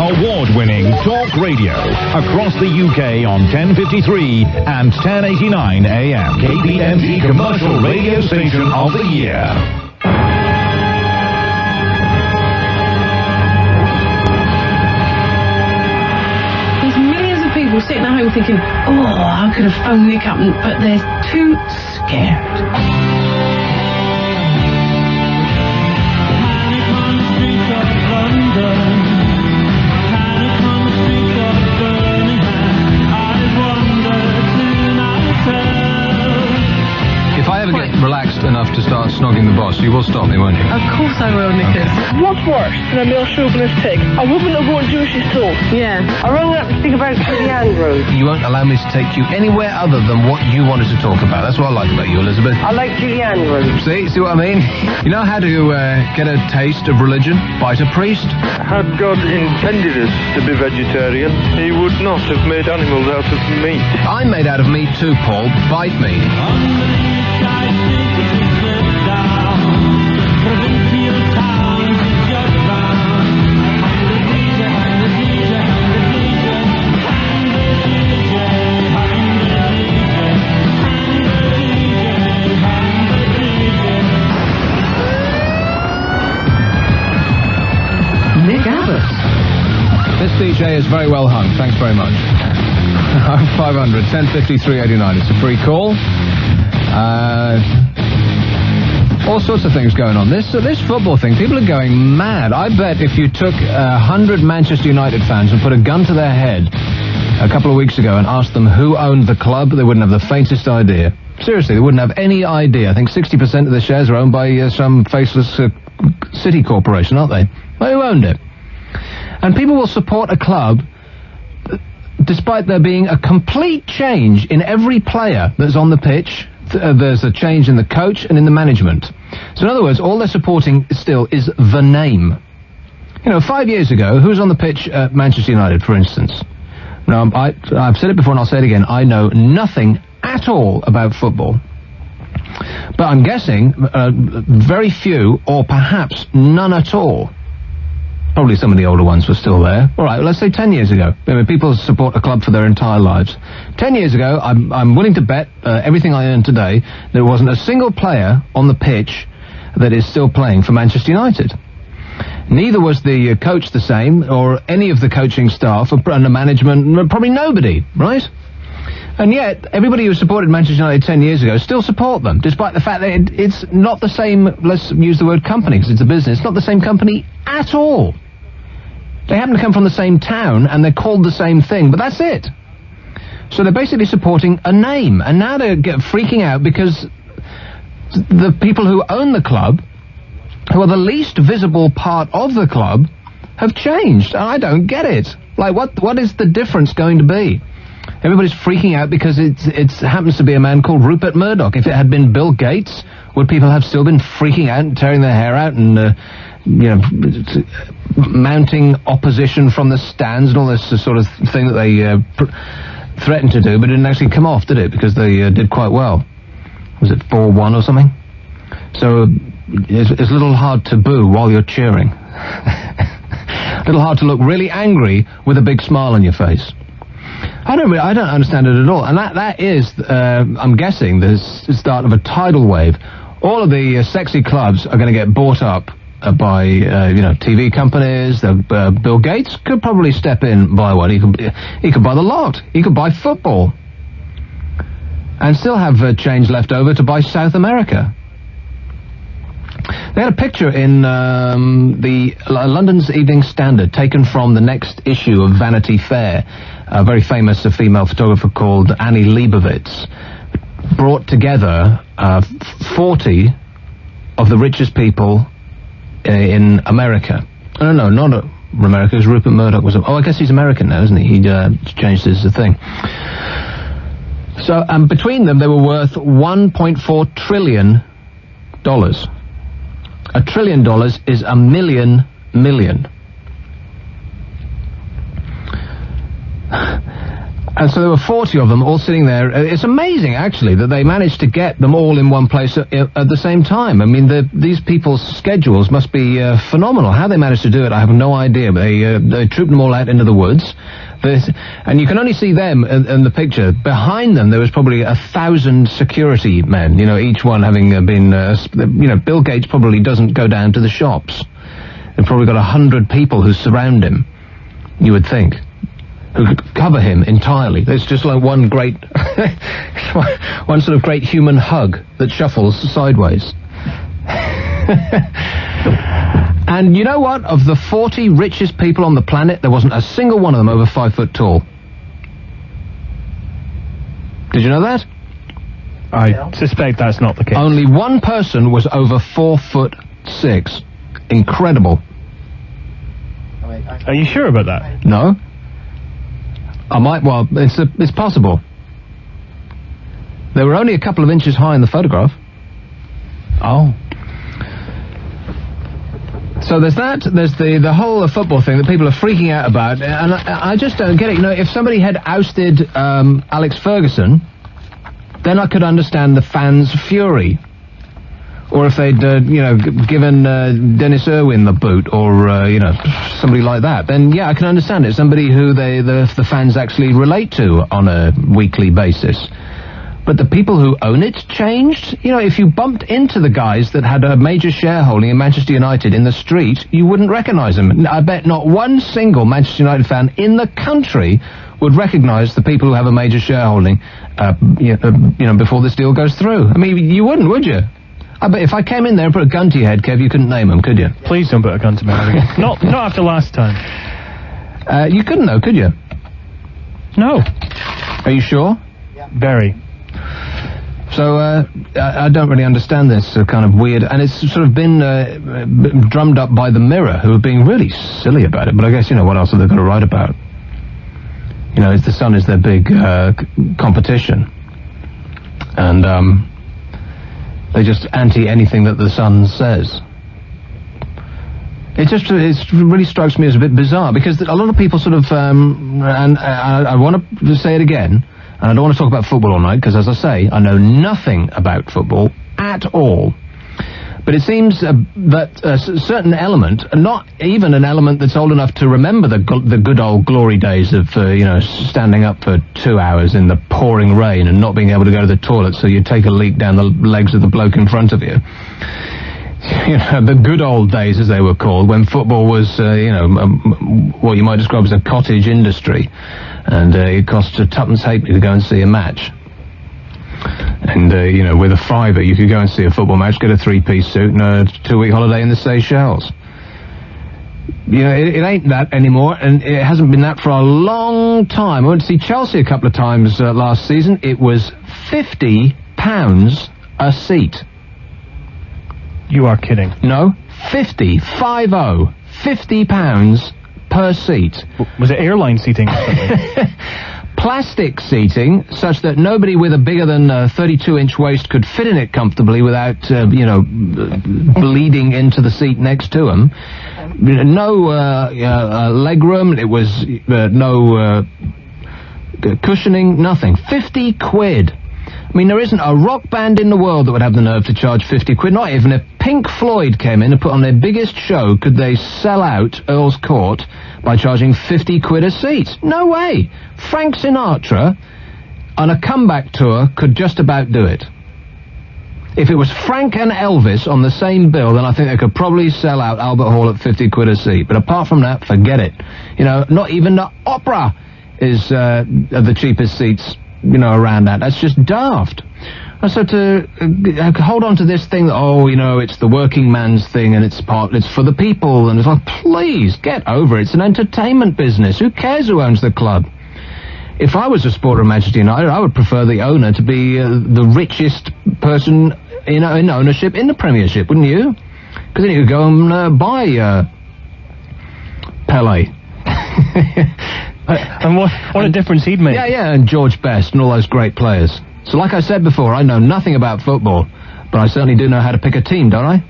Award-winning talk radio across the UK on 1053 and 1089 AM. KPMG Commercial Radio Station of the Year. There's millions of people sitting at home thinking, oh, I could have phoned Nick up, but they're too scared. If I ever get relaxed enough to start snogging the boss, you will stop me, won't you? Of course I will, Nicholas. Okay. What's worse than a male chauvinist pig? A woman that won't do as she's told. Yeah. I rang up to speak about Julie Andrews. You won't allow me to take you anywhere other than what you wanted to talk about. That's what I like about you, Elizabeth. I like Julie Andrews. See what I mean? You know how to get a taste of religion? Bite a priest. Had God intended us to be vegetarian, he would not have made animals out of meat. I'm made out of meat too, Paul. Bite me. Nick Abbott. This DJ is very well hung. Thanks very much. 500 1050 389. It's a free call. All sorts of things going on. This football thing, people are going mad. I bet if you took 100 Manchester United fans and put a gun to their head a couple of weeks ago and asked them who owned the club, they wouldn't have the faintest idea. Seriously, they wouldn't have any idea. I think 60% of the shares are owned by some faceless city corporation, aren't they? Well, who owned it? And people will support a club despite there being a complete change in every player that's on the pitch. There's a change in the coach and in the management. So in other words, all they're supporting still is the name. You know, 5 years ago, who was on the pitch at Manchester United, for instance? Now, I've said it before and I'll say it again. I know nothing at all about football. But I'm guessing very few, or perhaps none at all. Probably some of the older ones were still there. All right, let's say 10 years ago. I mean, people support a club for their entire lives. 10 years ago, I'm willing to bet everything I earn today there wasn't a single player on the pitch that is still playing for Manchester United. Neither was the coach the same, or any of the coaching staff, and the management, probably nobody, right? And yet, everybody who supported Manchester United 10 years ago still support them, despite the fact that it's not the same, let's use the word company, because it's a business, it's not the same company at all. They happen to come from the same town, and they're called the same thing, but that's it. So they're basically supporting a name, and now they're freaking out because the people who own the club, who are the least visible part of the club, have changed, and I don't get it. Like, what is the difference going to be? Everybody's freaking out because it happens to be a man called Rupert Murdoch. If it had been Bill Gates, would people have still been freaking out and tearing their hair out and, mounting opposition from the stands and all this sort of thing that they threatened to do, but didn't actually come off, did it? Because they did quite well. Was it 4-1 or something? So it's a little hard to boo while you're cheering. A little hard to look really angry with a big smile on your face. I don't understand it at all. And that is, I'm guessing, the start of a tidal wave. All of the sexy clubs are going to get bought up by, TV companies. Bill Gates could probably step in and buy one. He could buy the lot. He could buy football. And still have change left over to buy South America. They had a picture in the London's Evening Standard taken from the next issue of Vanity Fair. A very famous female photographer called Annie Leibovitz brought together 40 of the richest people in America. Oh, no, not America, because Rupert Murdoch was... I guess he's American now, isn't he? He changed his thing. So, between them, they were worth $1.4 trillion. $1 trillion is a million. And so there were 40 of them all sitting there. It's amazing, actually, that they managed to get them all in one place at the same time. I mean, these people's schedules must be phenomenal. How they managed to do it, I have no idea. But they trooped them all out into the woods. And you can only see them in the picture. Behind them, there was probably 1,000 security men, you know, each one having been, you know, Bill Gates probably doesn't go down to the shops. They've probably got 100 people who surround him, you would think, who could cover him entirely. It's just like one great, one sort of great human hug that shuffles sideways. And you know what? Of the 40 richest people on the planet, there wasn't a single one of them over 5 foot tall. Did you know that? I suspect that's not the case. Only one person was over 4'6". Incredible. Are you sure about that? No. I might, well, it's possible. They were only a couple of inches high in the photograph. Oh. So there's that, there's the whole football thing that people are freaking out about, and I just don't get it. You know, if somebody had ousted Alex Ferguson, then I could understand the fans' fury. Or if they'd, you know, given Dennis Irwin the boot, or, you know, somebody like that, then, yeah, I can understand it. Somebody who the fans actually relate to on a weekly basis. But the people who own it changed? You know, if you bumped into the guys that had a major shareholding in Manchester United in the street, you wouldn't recognise them. I bet not one single Manchester United fan in the country would recognise the people who have a major shareholding, you know, before this deal goes through. I mean, you wouldn't, would you? I bet if I came in there and put a gun to your head, Kev, you couldn't name them, could you? Please don't put a gun to my head again. Not after last time. You couldn't, though, could you? No. Are you sure? Yeah. Very. So, I don't really understand this kind of weird, and it's sort of been drummed up by the Mirror, who are being really silly about it, but I guess, you know, what else are they going to write about? You know, the Sun is their big competition, and they just anti anything that the Sun says. It really strikes me as a bit bizarre, because a lot of people sort of, and I want to say it again, and I don't want to talk about football all night, because, as I say, I know nothing about football at all. But it seems that a certain element, not even an element that's old enough to remember the good old glory days of, you know, standing up for 2 hours in the pouring rain and not being able to go to the toilet, so you take a leak down the legs of the bloke in front of you. You know, the good old days, as they were called, when football was, you know, what you might describe as a cottage industry. And it cost twopence halfpenny to go and see a match. And, you know, with a £5 you could go and see a football match, get a 3-piece suit and a 2-week holiday in the Seychelles. You know, it ain't that anymore, and it hasn't been that for a long time. I went to see Chelsea a couple of times last season. It was £50 a seat. You are kidding. No, £50 per seat. Was it airline seating or something? Plastic seating, such that nobody with a bigger than 32-inch waist could fit in it comfortably without, you know, bleeding into the seat next to them. No leg room. It was no cushioning, nothing. 50 quid. I mean, there isn't a rock band in the world that would have the nerve to charge 50 quid. Not even if Pink Floyd came in and put on their biggest show could they sell out Earl's Court by charging 50 quid a seat. No way. Frank Sinatra on a comeback tour could just about do it. If it was Frank and Elvis on the same bill, then I think they could probably sell out Albert Hall at 50 quid a seat. But apart from that, forget it. You know, not even the opera is the cheapest seats, you know, around that. That's just daft. And so to hold on to this thing that, oh, you know, it's the working man's thing and it's for the people, and it's like, please, get over it. It's an entertainment business. Who cares who owns the club? If I was a supporter of Manchester United, I would prefer the owner to be the richest person in ownership in the Premiership, wouldn't you? Because then you could go and buy Pele. And what a difference he'd make. Yeah, and George Best and all those great players. So like I said before, I know nothing about football, but I certainly do know how to pick a team, don't I?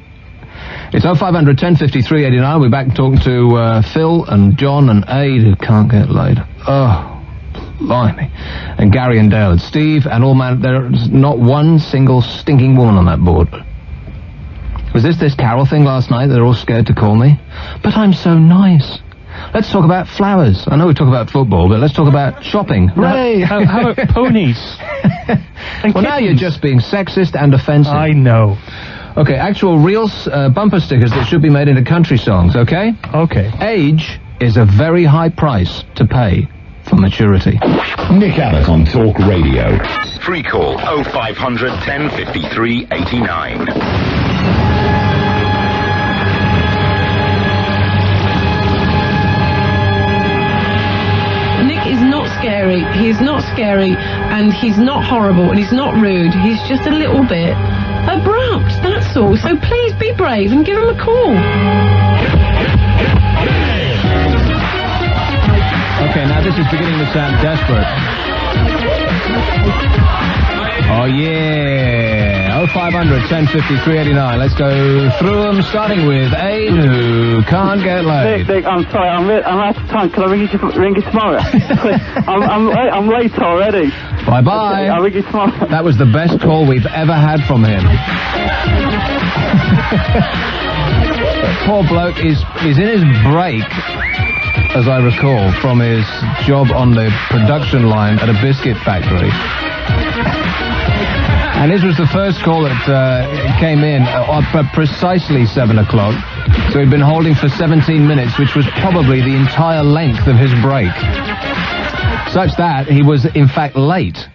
It's 0500 1053 89. We're back talking to Phil and John and Aid, who can't get laid. Oh, Blimey. And Gary and Dale and Steve and all man, there's not one single stinking woman on that board. Was this Carol thing last night? They're all scared to call me? But I'm so nice. Let's talk about flowers. I know we talk about football, but let's talk about shopping. Hooray! How about ponies? Well, now you're just being sexist and offensive. I know. Okay, actual real bumper stickers that should be made into country songs, okay? Okay. Age is a very high price to pay for maturity. Nick Abbot on Talk Radio. Free call 0500 1053 89. Scary. He's not scary, and he's not horrible, and he's not rude. He's just a little bit abrupt, that's all. So please be brave and give him a call. Okay, now this is beginning to sound desperate. Oh, yeah. 0500 1053 89. Let's go through them, starting with Abe, who can't get laid. Nick, I'm sorry, I'm out of time. Can I ring you tomorrow? I'm late already. Bye-bye. Okay, I'll ring you tomorrow. That was the best call we've ever had from him. Poor bloke is in his break, as I recall, from his job on the production line at a biscuit factory. And his was the first call that came in at precisely 7 o'clock. So he'd been holding for 17 minutes, which was probably the entire length of his break. Such that he was, in fact, late.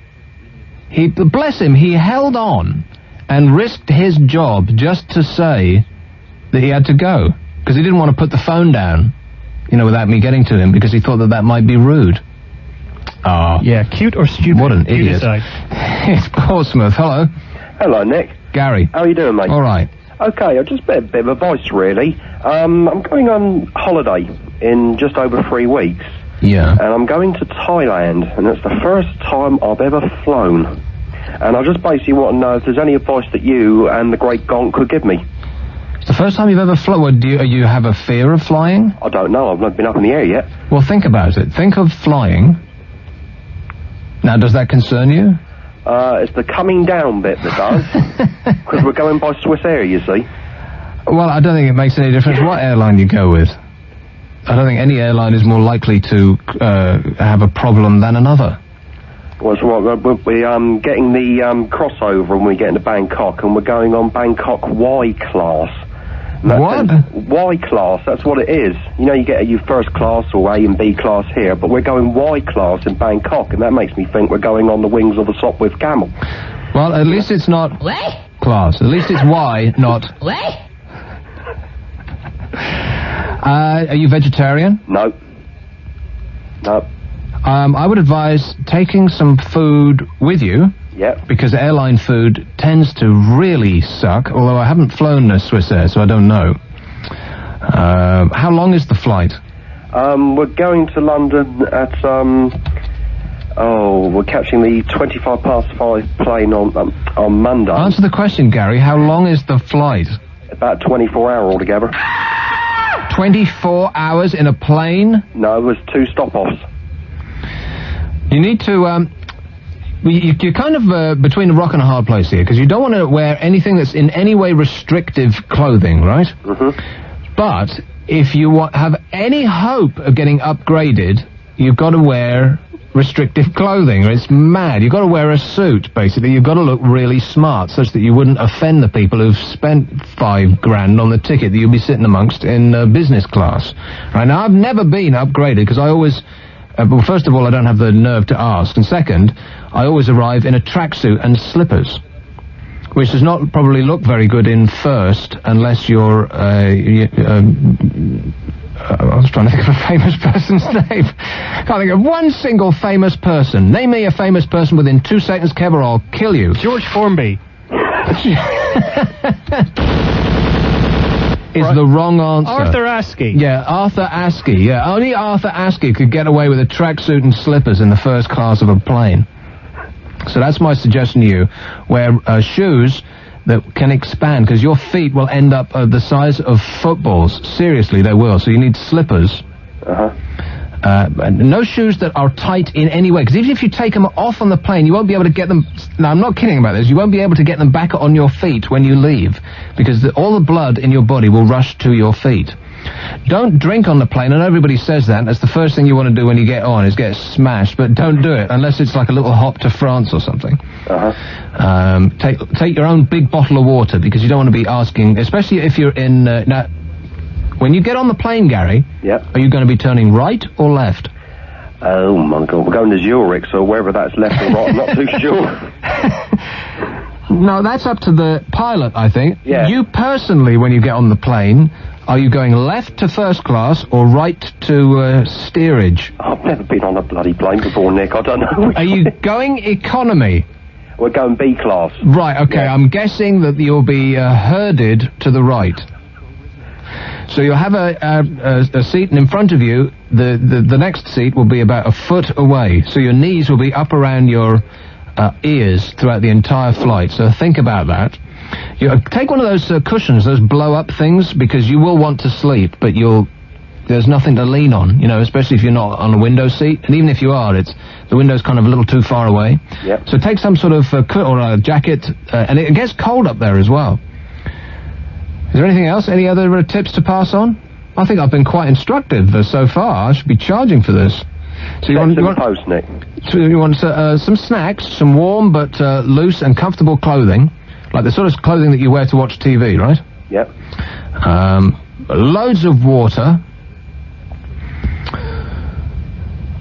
Bless him, he held on and risked his job just to say that he had to go. Because he didn't want to put the phone down, without me getting to him, because he thought that might be rude. Oh. Yeah, cute or stupid? What an idiot. It's Portsmouth. Hello. Hello, Nick. Gary. How are you doing, mate? All right. Okay, I've just a bit of advice, really. I'm going on holiday in just over 3 weeks. Yeah. And I'm going to Thailand, and it's the first time I've ever flown. And I just basically want to know if there's any advice that you and the great Gonk could give me. It's the first time you've ever flown. Do you have a fear of flying? I don't know. I've not been up in the air yet. Well, think about it. Think of flying. Now, does that concern you? It's the coming down bit that does. Because we're going by Swiss Air, you see. Well, I don't think it makes any difference what airline you go with. I don't think any airline is more likely to have a problem than another. Well, so we're getting the crossover when we get into Bangkok, and we're going on Bangkok Y class. What? Y class, that's what it is. You get your first class or A and B class here, but we're going Y class in Bangkok, and that makes me think we're going on the wings of a Sopwith camel. Well, at least it's not class. At least it's Y, not... Are you vegetarian? No. I would advise taking some food with you. Yeah. Because airline food tends to really suck, although I haven't flown Swiss Air, so I don't know. How long is the flight? We're going to London at, we're catching the 5:25 plane on Monday. Answer the question, Gary. How long is the flight? About 24 hours altogether. 24 hours in a plane? No, there's 2 stop-offs. You need to, you're kind of between a rock and a hard place here, because you don't want to wear anything that's in any way restrictive clothing, right? Mm-hmm. But if you have any hope of getting upgraded, you've got to wear restrictive clothing, or it's mad. You've got to wear a suit, basically. You've got to look really smart, such that you wouldn't offend the people who've spent $5,000 on the ticket that you'll be sitting amongst in business class. Right, now, I've never been upgraded, because I always... well, first of all, I don't have the nerve to ask, and second, I always arrive in a tracksuit and slippers, which does not probably look very good in first, unless you're, I was trying to think of a famous person's name. Can't think of one single famous person. Name me a famous person within 2 seconds, Kev, or I'll kill you. George Formby. Is the wrong answer. Arthur Askey. Yeah, Arthur Askey. Yeah, only Arthur Askey could get away with a tracksuit and slippers in the first class of a plane. So that's my suggestion to you. Wear shoes that can expand, because your feet will end up the size of footballs. Seriously, they will. So you need slippers. Uh-huh. No shoes that are tight in any way, because even if you take them off on the plane, you won't be able to get them... No, I'm not kidding about this. You won't be able to get them back on your feet when you leave, because all the blood in your body will rush to your feet. Don't drink on the plane, and everybody says that. That's the first thing you want to do when you get on, is get smashed, but don't do it, unless it's like a little hop to France or something. Take your own big bottle of water, because you don't want to be asking, especially if you're in... now, when you get on the plane, Gary, are you going to be turning right or left? Oh, my God. We're going to Zurich, so whether that's left or right, I'm not too sure. No, that's up to the pilot, I think. Yeah. You personally, when you get on the plane, are you going left to first class or right to steerage? I've never been on a bloody plane before, Nick. I don't know. Are you going economy? We're going B class. Right, okay. Yeah. I'm guessing that you'll be herded to the right. So you'll have a seat, and in front of you, the next seat will be about a foot away. So your knees will be up around your ears throughout the entire flight. So think about that. You take one of those cushions, those blow-up things, because you will want to sleep, but there's nothing to lean on, you know, especially if you're not on a window seat. And even if you are, the window's kind of a little too far away. Yep. So take some sort of or a jacket, and it gets cold up there as well. Is there anything else? Any other tips to pass on? I think I've been quite instructive so far. I should be charging for this. So you want post, Nick. So you want some snacks, some warm but loose and comfortable clothing, like the sort of clothing that you wear to watch TV, right? Yep. Loads of water.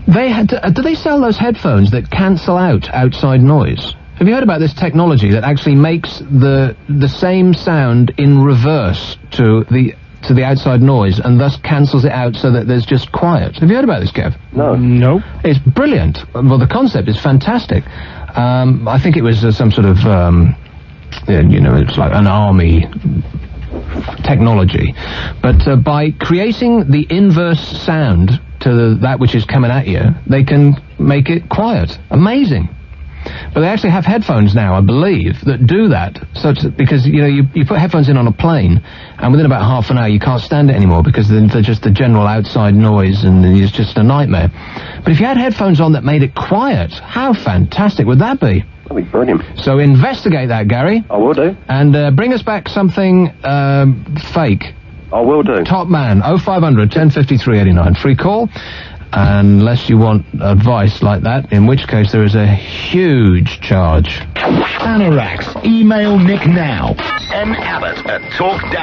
Do they sell those headphones that cancel out outside noise? Have you heard about this technology that actually makes the same sound in reverse to the outside noise, and thus cancels it out so that there's just quiet? Have you heard about this, Kev? No. No. It's brilliant. Well, the concept is fantastic. I think it was some sort of, it's like an army technology. But by creating the inverse sound to that which is coming at you, they can make it quiet. Amazing. But they actually have headphones now, I believe, that do that. Because, you put headphones in on a plane, and within about half an hour you can't stand it anymore, because they're just the general outside noise, and it's just a nightmare. But if you had headphones on that made it quiet, how fantastic would that be? That'd be brilliant. So investigate that, Gary. I will do. And bring us back something fake. I will do. Top man, 0500 1053 89. Free call. Unless you want advice like that, in which case there is a huge charge. Anorax. Email Nick now. Abbot at talk-radio.co.uk.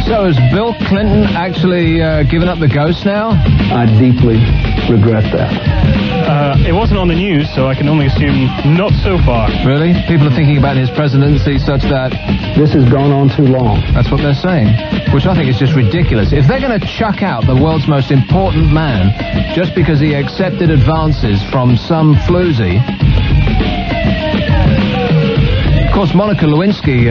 So has Bill Clinton actually given up the ghost now? I deeply regret that. It wasn't on the news, so I can only assume not so far. Really? People are thinking about his presidency such that... This has gone on too long. That's what they're saying. Which I think is just ridiculous. If they're going to chuck out the world's most important man just because he accepted advances from some floozy... Of course, Monica Lewinsky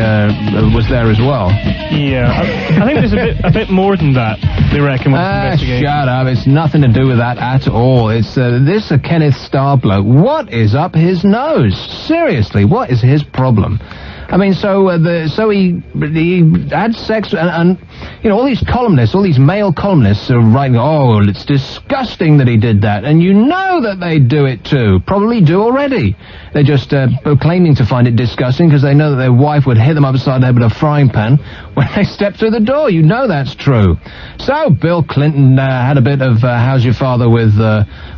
was there as well. Yeah, I think there's a bit more than that, they reckon, with this investigation. Shut up. It's nothing to do with that at all. It's this Kenneth Starr bloke. What is up his nose? Seriously, what is his problem? I mean, so he had sex, and all these columnists, all these male columnists are writing, oh, it's disgusting that he did that, and you know that they do it too, probably do already. They're just claiming to find it disgusting because they know that their wife would hit them upside the head with a frying pan when they step through the door. You know that's true. So Bill Clinton had a bit of how's your father with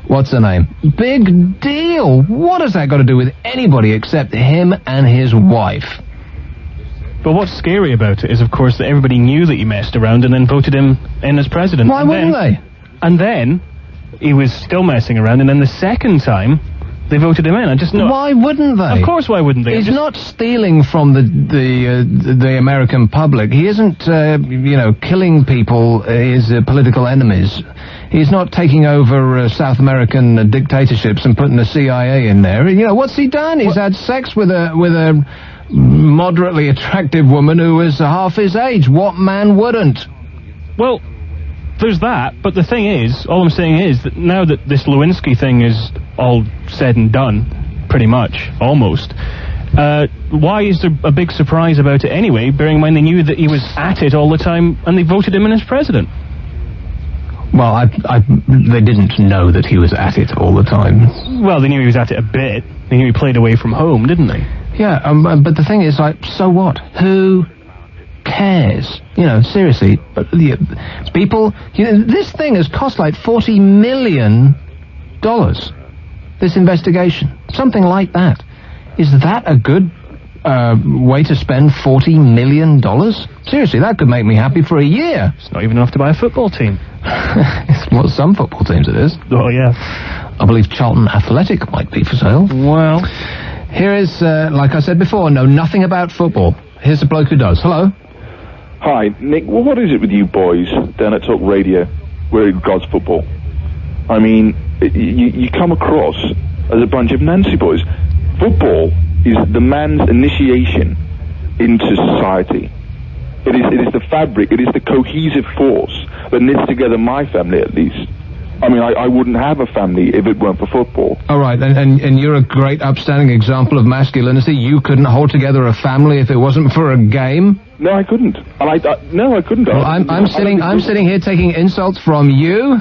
what's her name? Big deal. What has that got to do with anybody except him and his wife? But what's scary about it is, of course, that everybody knew that he messed around and then voted him in as president. Why wouldn't they? And then he was still messing around, and then the second time they voted him in. Why wouldn't they? Of course, why wouldn't they? He's not stealing from the American public. He isn't, killing people, his political enemies. He's not taking over South American dictatorships and putting the CIA in there. What's he done? He's had sex with a moderately attractive woman who was half his age. What man wouldn't? Well, there's that, but the thing is, all I'm saying is that now that this Lewinsky thing is all said and done, pretty much, almost, why is there a big surprise about it anyway, bearing in mind they knew that he was at it all the time and they voted him in as president? Well, they didn't know that he was at it all the time. Well, they knew he was at it a bit. They knew he played away from home, didn't they? Yeah, but the thing is, like, so what? Who cares? You know, seriously. But people, this thing has cost like $40 million. This investigation, something like that. Is that a good way to spend $40 million? Seriously, that could make me happy for a year. It's not even enough to buy a football team. Well, some football teams it is. Oh, yeah. I believe Charlton Athletic might be for sale. Well, here is, like I said before, know nothing about football. Here's a bloke who does. Hello. Hi, Nick. Well, what is it with you boys down at Talk Radio where it God's football? I mean, you come across as a bunch of Nancy boys. Football is the man's initiation into society. It is the fabric, it is the cohesive force that knits together my family, at least. I mean, I wouldn't have a family if it weren't for football. All right, and you're a great, upstanding example of masculinity. You couldn't hold together a family if it wasn't for a game? No, I couldn't. And no, I couldn't. Well, I'm sitting here taking insults from you.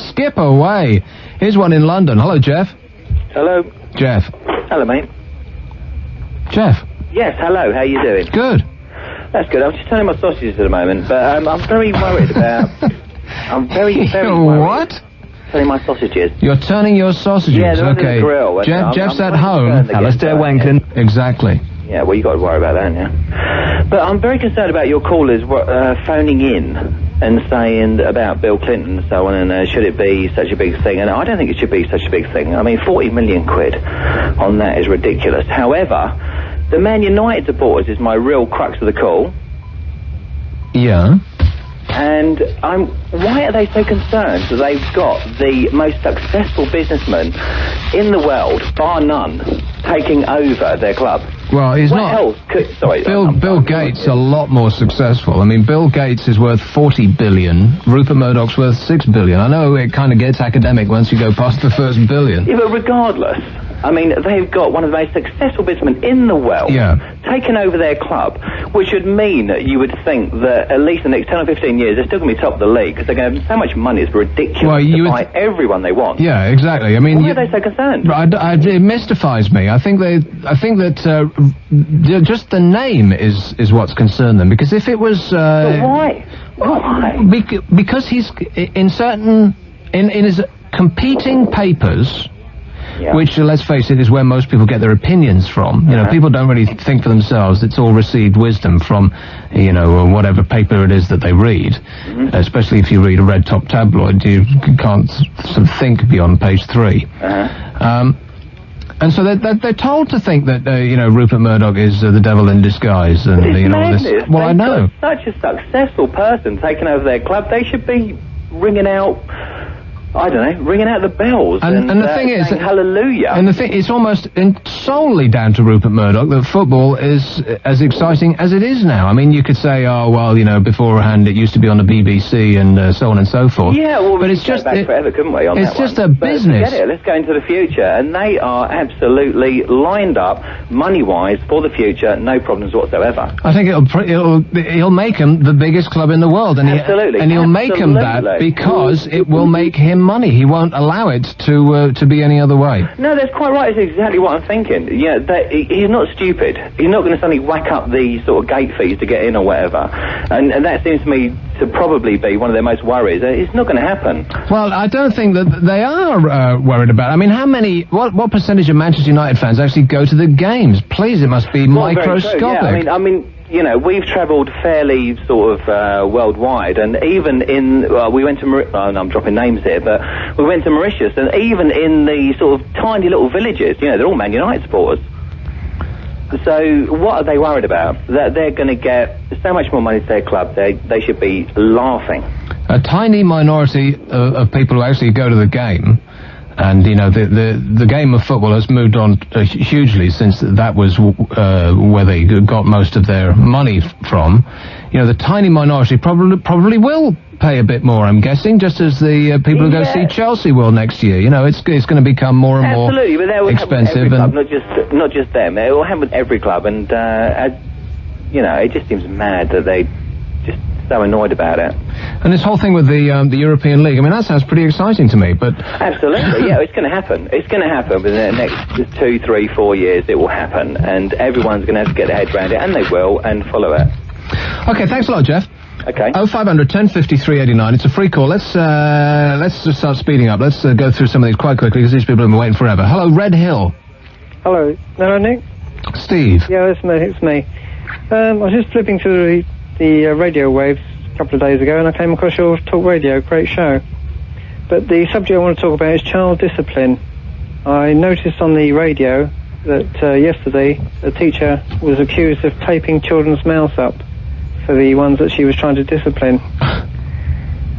Skip away. Here's one in London. Hello, Jeff. Hello. Jeff. Hello, mate. Jeff. Yes, hello. How you doing? Good. That's good. I'm just turning my sausages at the moment, but I'm very worried about... I'm very worried. What? Turning my sausages. You're turning your sausages? Yeah, they're okay. under the grill. Jeff's at home. Alistair Wankin. Exactly. Yeah, well, you got to worry about that, yeah. But I'm very concerned about your callers phoning in and saying about Bill Clinton and so on, and should it be such a big thing? And I don't think it should be such a big thing. I mean, 40 million quid on that is ridiculous. However, the Man United supporters is my real crux of the call. Yeah. And why are they so concerned that they've got the most successful businessman in the world, bar none, taking over their club? Well, he's what not. Else could, sorry, Bill Gates a lot more successful. I mean, Bill Gates is worth 40 billion. Rupert Murdoch's worth 6 billion. I know it kind of gets academic once you go past the first billion. Yeah, but regardless, I mean, they've got one of the most successful businessmen in the world taking over their club, which would mean that you would think that at least in the next 10 or 15 years, they're still going to be top of the league because they're going to have so much money, it's ridiculous to buy everyone they want. Yeah, exactly. I mean, why are they so concerned? It mystifies me. I think that just the name is what's concerned them, because if it was... but why? Why? Because he's in his competing papers... Yeah. Which, let's face it, is where most people get their opinions from. You know, people don't really think for themselves. It's all received wisdom from, whatever paper it is that they read. Especially if you read a red top tabloid, you can't sort of think beyond page 3. And so they're told to think that, Rupert Murdoch is the devil in disguise. And, madness. This. Well, I know. Such a successful person taking over their club, they should be ringing out... I don't know, ringing out the bells and the thing is, hallelujah. And the thing, it's almost solely down to Rupert Murdoch that football is as exciting as it is now. I mean, you could say, beforehand it used to be on the BBC and so on and so forth. Yeah, well, but we could go back forever, couldn't we, on it's that just one? a business. Forget it, let's go into the future, and they are absolutely lined up, money-wise, for the future, no problems whatsoever. I think he'll make him the biggest club in the world, and he'll make him that because it will make him money. He won't allow it to be any other way. No, that's quite right. That's exactly what I'm thinking. Yeah, he's not stupid. He's not going to suddenly whack up the sort of gate fees to get in or whatever. And that seems to me to probably be one of their most worries. It's not going to happen. Well, I don't think that they are worried about it. I mean, what percentage of Manchester United fans actually go to the games? Please, it must be microscopic. Yeah, I mean, we've travelled fairly sort of worldwide, and even in, we went to, I'm dropping names here, but we went to Mauritius, and even in the sort of tiny little villages, they're all Man United supporters. So what are they worried about? That they're going to get so much more money to their club, they should be laughing. A tiny minority of people who actually go to the game And, you know, the game of football has moved on hugely since that was where they got most of their money from. You know, the tiny minority probably will pay a bit more, I'm guessing, just as the people who go see Chelsea will next year. You know, it's going to become more and more Absolutely, but that will expensive. happen with every club, not just them. It will happen with every club, and you know, it just seems mad that they just so annoyed about it. And this whole thing with the European League, I mean, that sounds pretty exciting to me, but... Absolutely, yeah, it's going to happen. It's going to happen within the next 2, 3, 4 years. It will happen, and everyone's going to have to get their head around it, and they will, and follow it. Okay, thanks a lot, Jeff. Okay. 0500 1053 89. It's a free call. Let's just start speeding up. Let's go through some of these quite quickly, because these people have been waiting forever. Hello, Red Hill. Hello. Hello, Nick. Steve. Yeah, it's me. I was just flipping through the radio waves a couple of days ago, and I came across your talk radio. Great show. But the subject I want to talk about is child discipline. I noticed on the radio that yesterday a teacher was accused of taping children's mouths up for the ones that she was trying to discipline.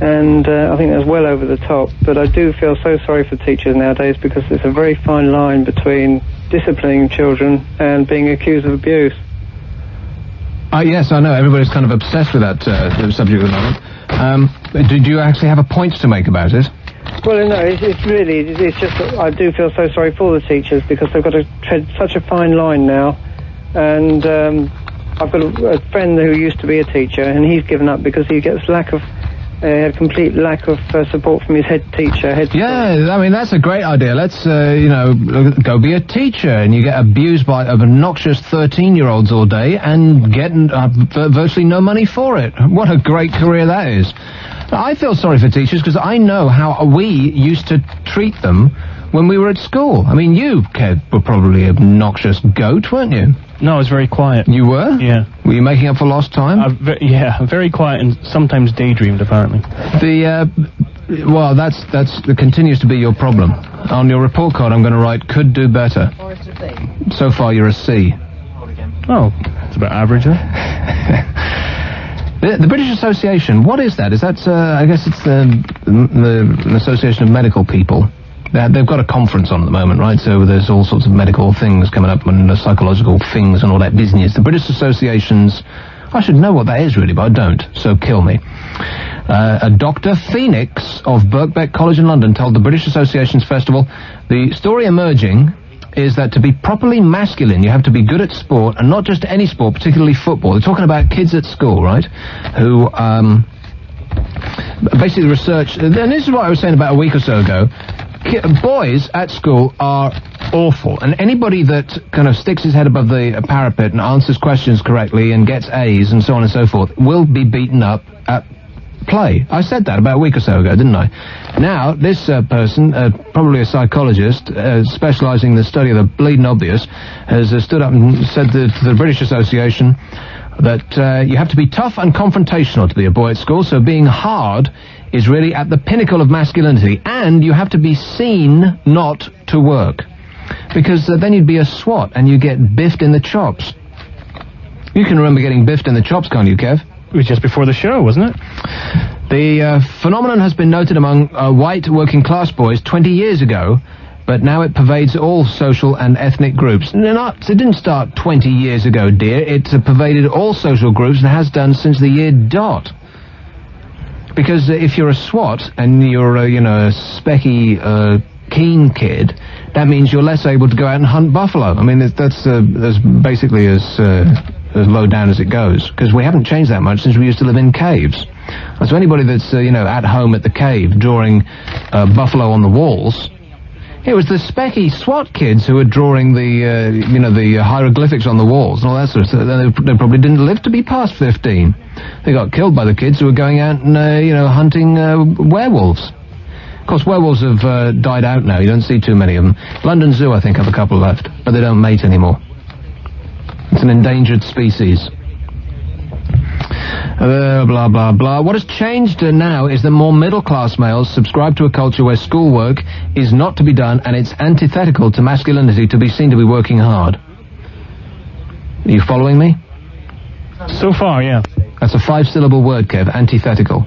And I think that's well over the top. But I do feel so sorry for teachers nowadays, because it's a very fine line between disciplining children and being accused of abuse. Yes, I know. Everybody's kind of obsessed with that subject at the moment. Did you actually have a point to make about it? Well, no, it's just that I do feel so sorry for the teachers, because they've got to tread such a fine line now. And I've got a friend who used to be a teacher, and he's given up because he gets a complete lack of support from his head teacher. Yeah, I mean, that's a great idea. Let's, go be a teacher, and you get abused by obnoxious 13-year-olds all day and get virtually no money for it. What a great career that is. I feel sorry for teachers, because I know how we used to treat them when we were at school. I mean, you, Kev, were probably an obnoxious goat, weren't you? No, I was very quiet. You were? Yeah. Were you making up for lost time? Yeah, very quiet and sometimes daydreamed, apparently. Well, that continues to be your problem. On your report card, I'm going to write, could do better. Or it's a C. So far, you're a C. Oh, that's about average, huh? The British Association, what is that? Is that, I guess it's the Association of Medical People. They've got a conference on at the moment, right? So there's all sorts of medical things coming up and psychological things and all that business. The British Association's... I should know what that is, really, but I don't, so kill me. A Dr. Phoenix of Birkbeck College in London told the British Association's festival, the story emerging is that to be properly masculine, you have to be good at sport, and not just any sport, particularly football. They're talking about kids at school, right, who... basically research... And this is what I was saying about a week or so ago. Boys at school are awful, and anybody that kind of sticks his head above the parapet and answers questions correctly and gets A's and so on and so forth will be beaten up at play. I said that about a week or so ago, didn't I? Now, this person, probably a psychologist, specialising in the study of the bleeding obvious, has stood up and said to the British Association that you have to be tough and confrontational to be a boy at school, so being hard is really at the pinnacle of masculinity, and you have to be seen not to work, because then you'd be a swat and you get biffed in the chops. You can remember getting biffed in the chops, can't you, Kev? It was just before the show, wasn't it? The phenomenon has been noted among white working-class boys 20 years ago, but now it pervades all social and ethnic groups. It didn't start 20 years ago, dear. It pervaded all social groups and has done since the year dot. Because if you're a swat and you're a specky, keen kid, that means you're less able to go out and hunt buffalo. I mean, that's basically as low down as it goes, because we haven't changed that much since we used to live in caves. So anybody that's, at home at the cave drawing buffalo on the walls, it was the specky SWAT kids who were drawing the hieroglyphics on the walls and all that sort of stuff. They probably didn't live to be past 15. They got killed by the kids who were going out and, hunting werewolves. Of course, werewolves have died out now. You don't see too many of them. London Zoo, I think, have a couple left, but they don't mate anymore. It's an endangered species. Blah, blah, blah. What has changed now is that more middle-class males subscribe to a culture where schoolwork is not to be done, and it's antithetical to masculinity to be seen to be working hard. Are you following me? So far, yeah. That's a 5-syllable word, Kev. Antithetical.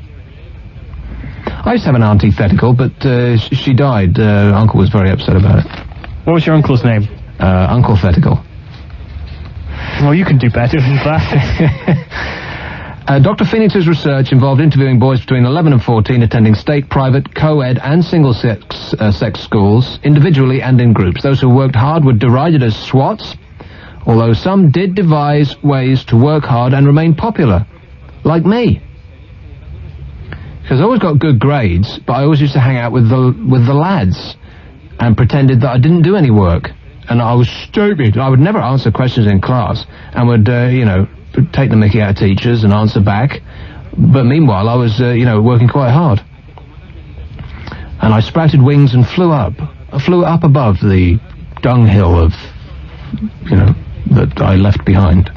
I used to have an antithetical, but she died. Uncle was very upset about it. What was your uncle's name? Uncle Thetical. Well, you can do better than that. Dr. Phoenix's research involved interviewing boys between 11 and 14 attending state, private, co-ed and single-sex sex schools, individually and in groups. Those who worked hard were derided as swats, although some did devise ways to work hard and remain popular, like me. Because I always got good grades, but I always used to hang out with the lads and pretended that I didn't do any work. And I was stupid. I would never answer questions in class and would, take the mickey out of teachers and answer back. But meanwhile, I was, working quite hard. And I sprouted wings and flew up. I flew up above the dunghill of, that I left behind.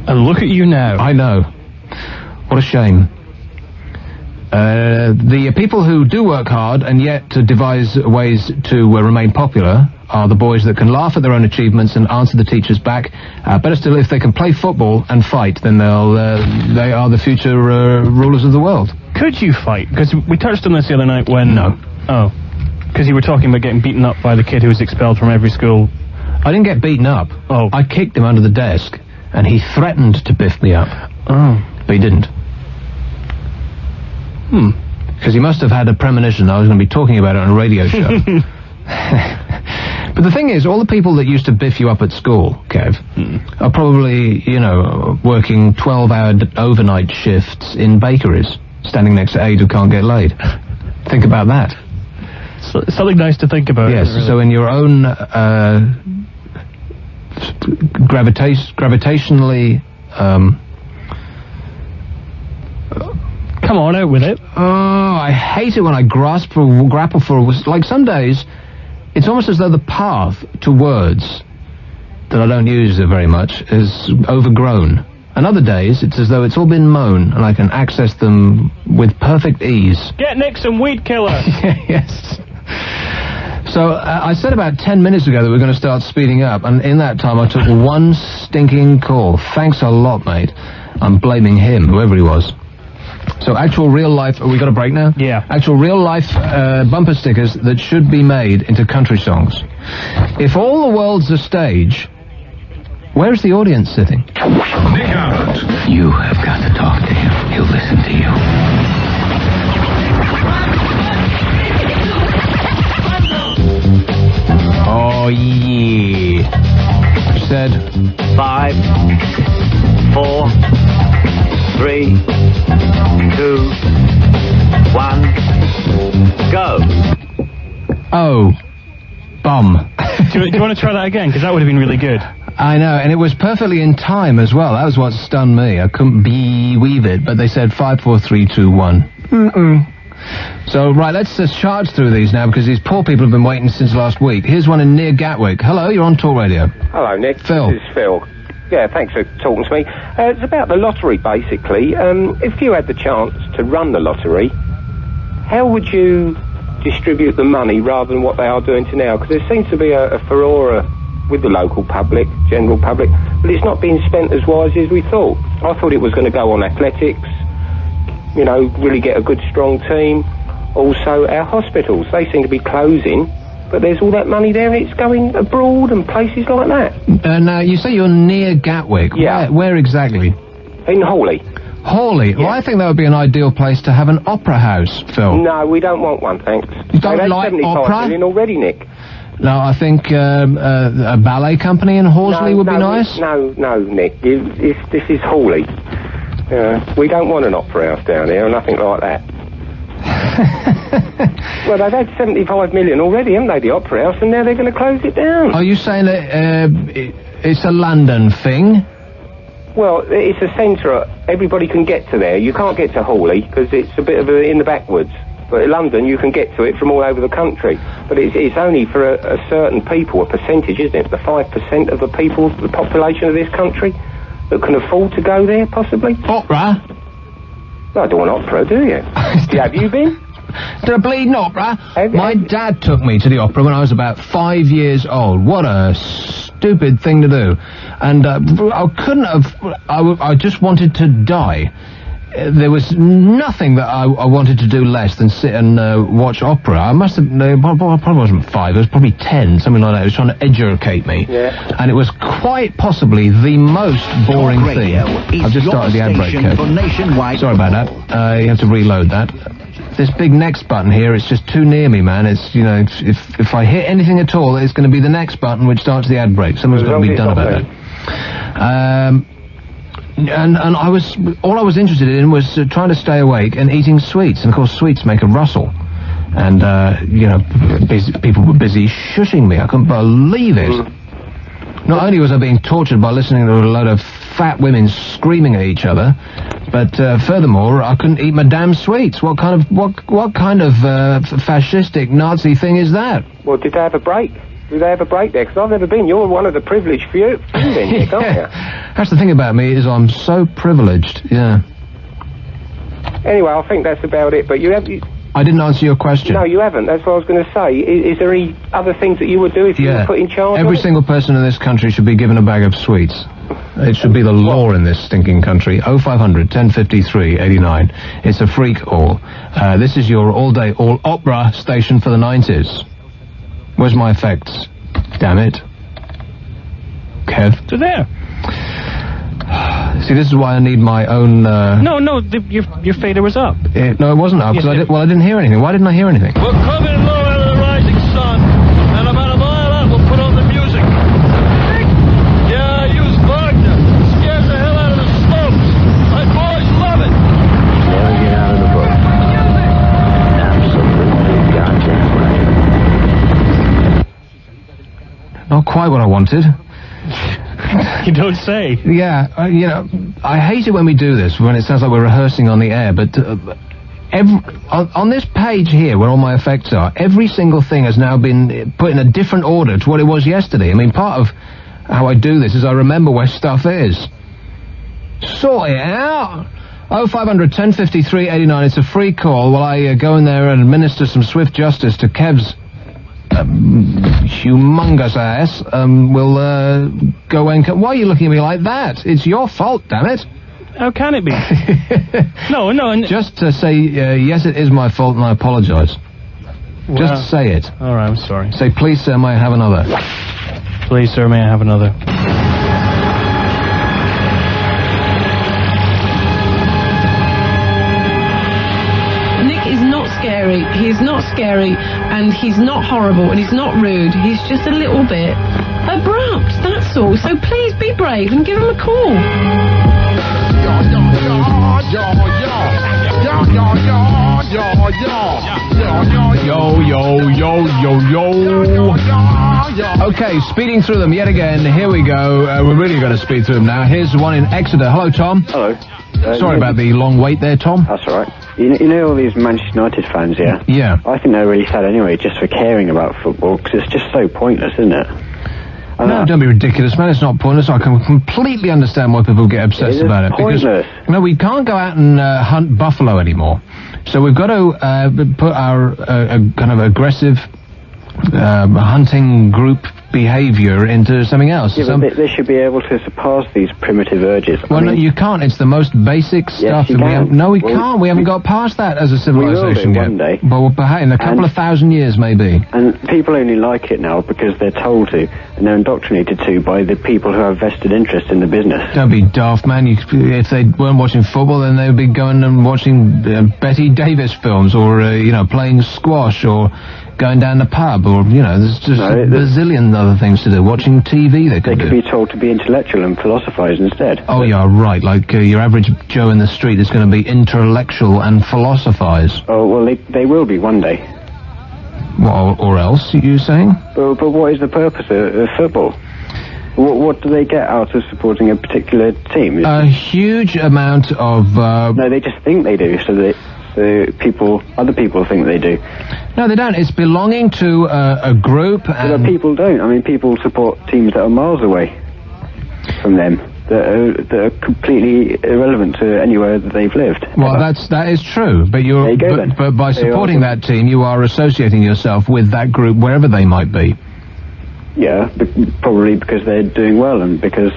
And look at you now. I know. What a shame. The people who do work hard and yet devise ways to remain popular are the boys that can laugh at their own achievements and answer the teachers back. Better still, if they can play football and fight, then they are the future rulers of the world. Could you fight? Because we touched on this the other night when... No. Oh. Because you were talking about getting beaten up by the kid who was expelled from every school. I didn't get beaten up. Oh. I kicked him under the desk, and he threatened to biff me up. Oh. But he didn't. Because he must have had a premonition I was going to be talking about it on a radio show. But the thing is, all the people that used to biff you up at school, Kev, are probably, working 12-hour overnight shifts in bakeries, standing next to aides who can't get laid. Think about that. Something nice to think about. Yes, really. So in your own gravitationally... Come on, out with it. Oh, I hate it when I grapple for... Like, some days, it's almost as though the path to words that I don't use very much is overgrown. And other days, it's as though it's all been mown, and I can access them with perfect ease. Get Nick some weed killer. Yes. So, I said about 10 minutes ago that we're going to start speeding up, and in that time I took one stinking call. Thanks a lot, mate. I'm blaming him, whoever he was. So actual real life... we got a break now? Yeah. Actual real life bumper stickers that should be made into country songs. If all the world's a stage, where's the audience sitting? Nick Abbott. You have got to talk to him. He'll listen to you. Oh, yeah. You said... 5, 4, 3, 2, 1, go. Oh, bum. Do you want to try that again? Because that would have been really good. I know, and it was perfectly in time as well. That was what stunned me. I couldn't weave it, but they said 5, 4, 3, 2, 1. So, right, let's charge through these now, because these poor people have been waiting since last week. Here's one in near Gatwick. Hello, you're on Talk Radio. Hello, Nick. Phil. This is Phil. Yeah, thanks for talking to me. It's about the lottery, basically. If you had the chance to run the lottery, how would you distribute the money rather than what they are doing to now? Because there seems to be a furore with the local public, general public, but it's not being spent as wisely as we thought. I thought it was going to go on athletics, really get a good, strong team. Also, our hospitals, they seem to be closing. But there's all that money there, and it's going abroad and places like that. Now, you say you're near Gatwick. Yeah. Where exactly? In Hawley. Hawley? Yeah. Well, I think that would be an ideal place to have an opera house, Phil. No, we don't want one, thanks. You don't like 75 opera? million already, Nick. No, I think a ballet company in Horsley would be nice. No, Nick. This is Hawley. We don't want an opera house down here or nothing like that. Well, they've had 75 million already, haven't they, the Opera House, and now they're going to close it down. Are you saying that it's a London thing? Well, it's a centre. Everybody can get to there. You can't get to Hawley, because it's a bit of in the backwoods. But in London, you can get to it from all over the country. But it's only for a certain people, a percentage, isn't it? The 5% of the people, the population of this country, that can afford to go there, possibly. Opera? No, I don't want opera, do you? Have you been? To the bleeding opera? My dad took me to the opera when I was about 5 years old. What a stupid thing to do. And I couldn't have... I just wanted to die. there was nothing that I wanted to do less than sit and watch opera. I must have, probably wasn't 5, it was probably 10, something like that. It was trying to educate me. Yeah. And it was quite possibly the most boring thing. I've just started the ad break, Kev. Sorry about that. You have to reload that. This big next button here, it's just too near me, man. It's, you know, if I hit anything at all, it's going to be the next button which starts the ad break. Something's got to be done about that. And all I was interested in was trying to stay awake and eating sweets. And of course, sweets make a rustle. And, you know, people were busy shushing me. I couldn't believe it. Not only was I being tortured by listening to a load of fat women screaming at each other, but furthermore, I couldn't eat my damn sweets. What kind of fascistic Nazi thing is that? Well, did they have a break? Did they have a break there? Because I've never been. You're one of the privileged few then, Nick, aren't you? That's the thing about me, is I'm so privileged, yeah. Anyway, I think that's about it, but I didn't answer your question. No, you haven't. That's what I was going to say. Is there any other things that you would do if you were put in charge? Every single person in this country should be given a bag of sweets. It should be the law in this stinking country. 0500 1053 89. It's a free call. This is your all-day, all-opera station for the 90s. Where's my effects? Damn it. Kev? They're there. See, this is why I need my own, No, your fader was up. No, it wasn't up, because I didn't hear anything. Why didn't I hear anything? We're coming low out of the rising sun, and about a mile out, we'll put on the music. Yeah, I use Wagner. Scares the hell out of the slopes. My boys love it. Never get out of the boat. Absolutely goddamn right. Not quite what I wanted. You don't say. Yeah, you know, I hate it when we do this, when it sounds like we're rehearsing on the air, but on this page here, where all my effects are, every single thing has now been put in a different order to what it was yesterday. I mean, part of how I do this is I remember where stuff is. Sort it out. 0500 1053 89, it's a free call while I go in there and administer some swift justice to Kev's humongous ass. We'll go away and... Why are you looking at me like that? It's your fault, damn it. How can it be? No. Just to say, yes, it is my fault and I apologise. Well, just say it. All right, I'm sorry. Say, please, sir, may I have another? Please, sir, may I have another? He's not scary, and he's not horrible, and he's not rude. He's just a little bit abrupt, that's all. So please be brave and give him a call. Yo. Okay, speeding through them yet again. Here we go. We're really going to speed through them now. Here's one in Exeter. Hello, Tom. Hello. Sorry about the long wait there, Tom. That's all right. You know all these Manchester United fans, yeah? Yeah. I think they're really sad anyway, just for caring about football, because it's just so pointless, isn't it? No, don't be ridiculous, man. It's not pointless. I can completely understand why people get obsessed about it. Pointless. Because, no, we can't go out and hunt buffalo anymore. So we've got to put our kind of aggressive hunting group behaviour into something else. Yeah, but they should be able to surpass these primitive urges. Well, no, you can't. It's the most basic stuff. Yes, you can. We can't. We haven't got past that as a civilization yet. One day. But in a couple of thousand years, maybe. And people only like it now because they're told to, and they're indoctrinated to by the people who have vested interest in the business. Don't be daft, man. If they weren't watching football, then they would be going and watching Betty Davis films, or playing squash, or going down the pub, or, there's just a bazillion other things to do. Watching TV they could be told to be intellectual and philosophise instead. Oh, yeah, right. Like your average Joe in the street is going to be intellectual and philosophise. Oh, well, they will be one day. What, or else, you saying? But what is the purpose of football? What do they get out of supporting a particular team? A huge amount of... No, they just think they do, so that... other people think they do. No, they don't. It's belonging to a group. But people don't. I mean, people support teams that are miles away from them, that are completely irrelevant to anywhere that they've lived. Well, that is true. But but by supporting that team, you are associating yourself with that group wherever they might be. Yeah, probably because they're doing well and because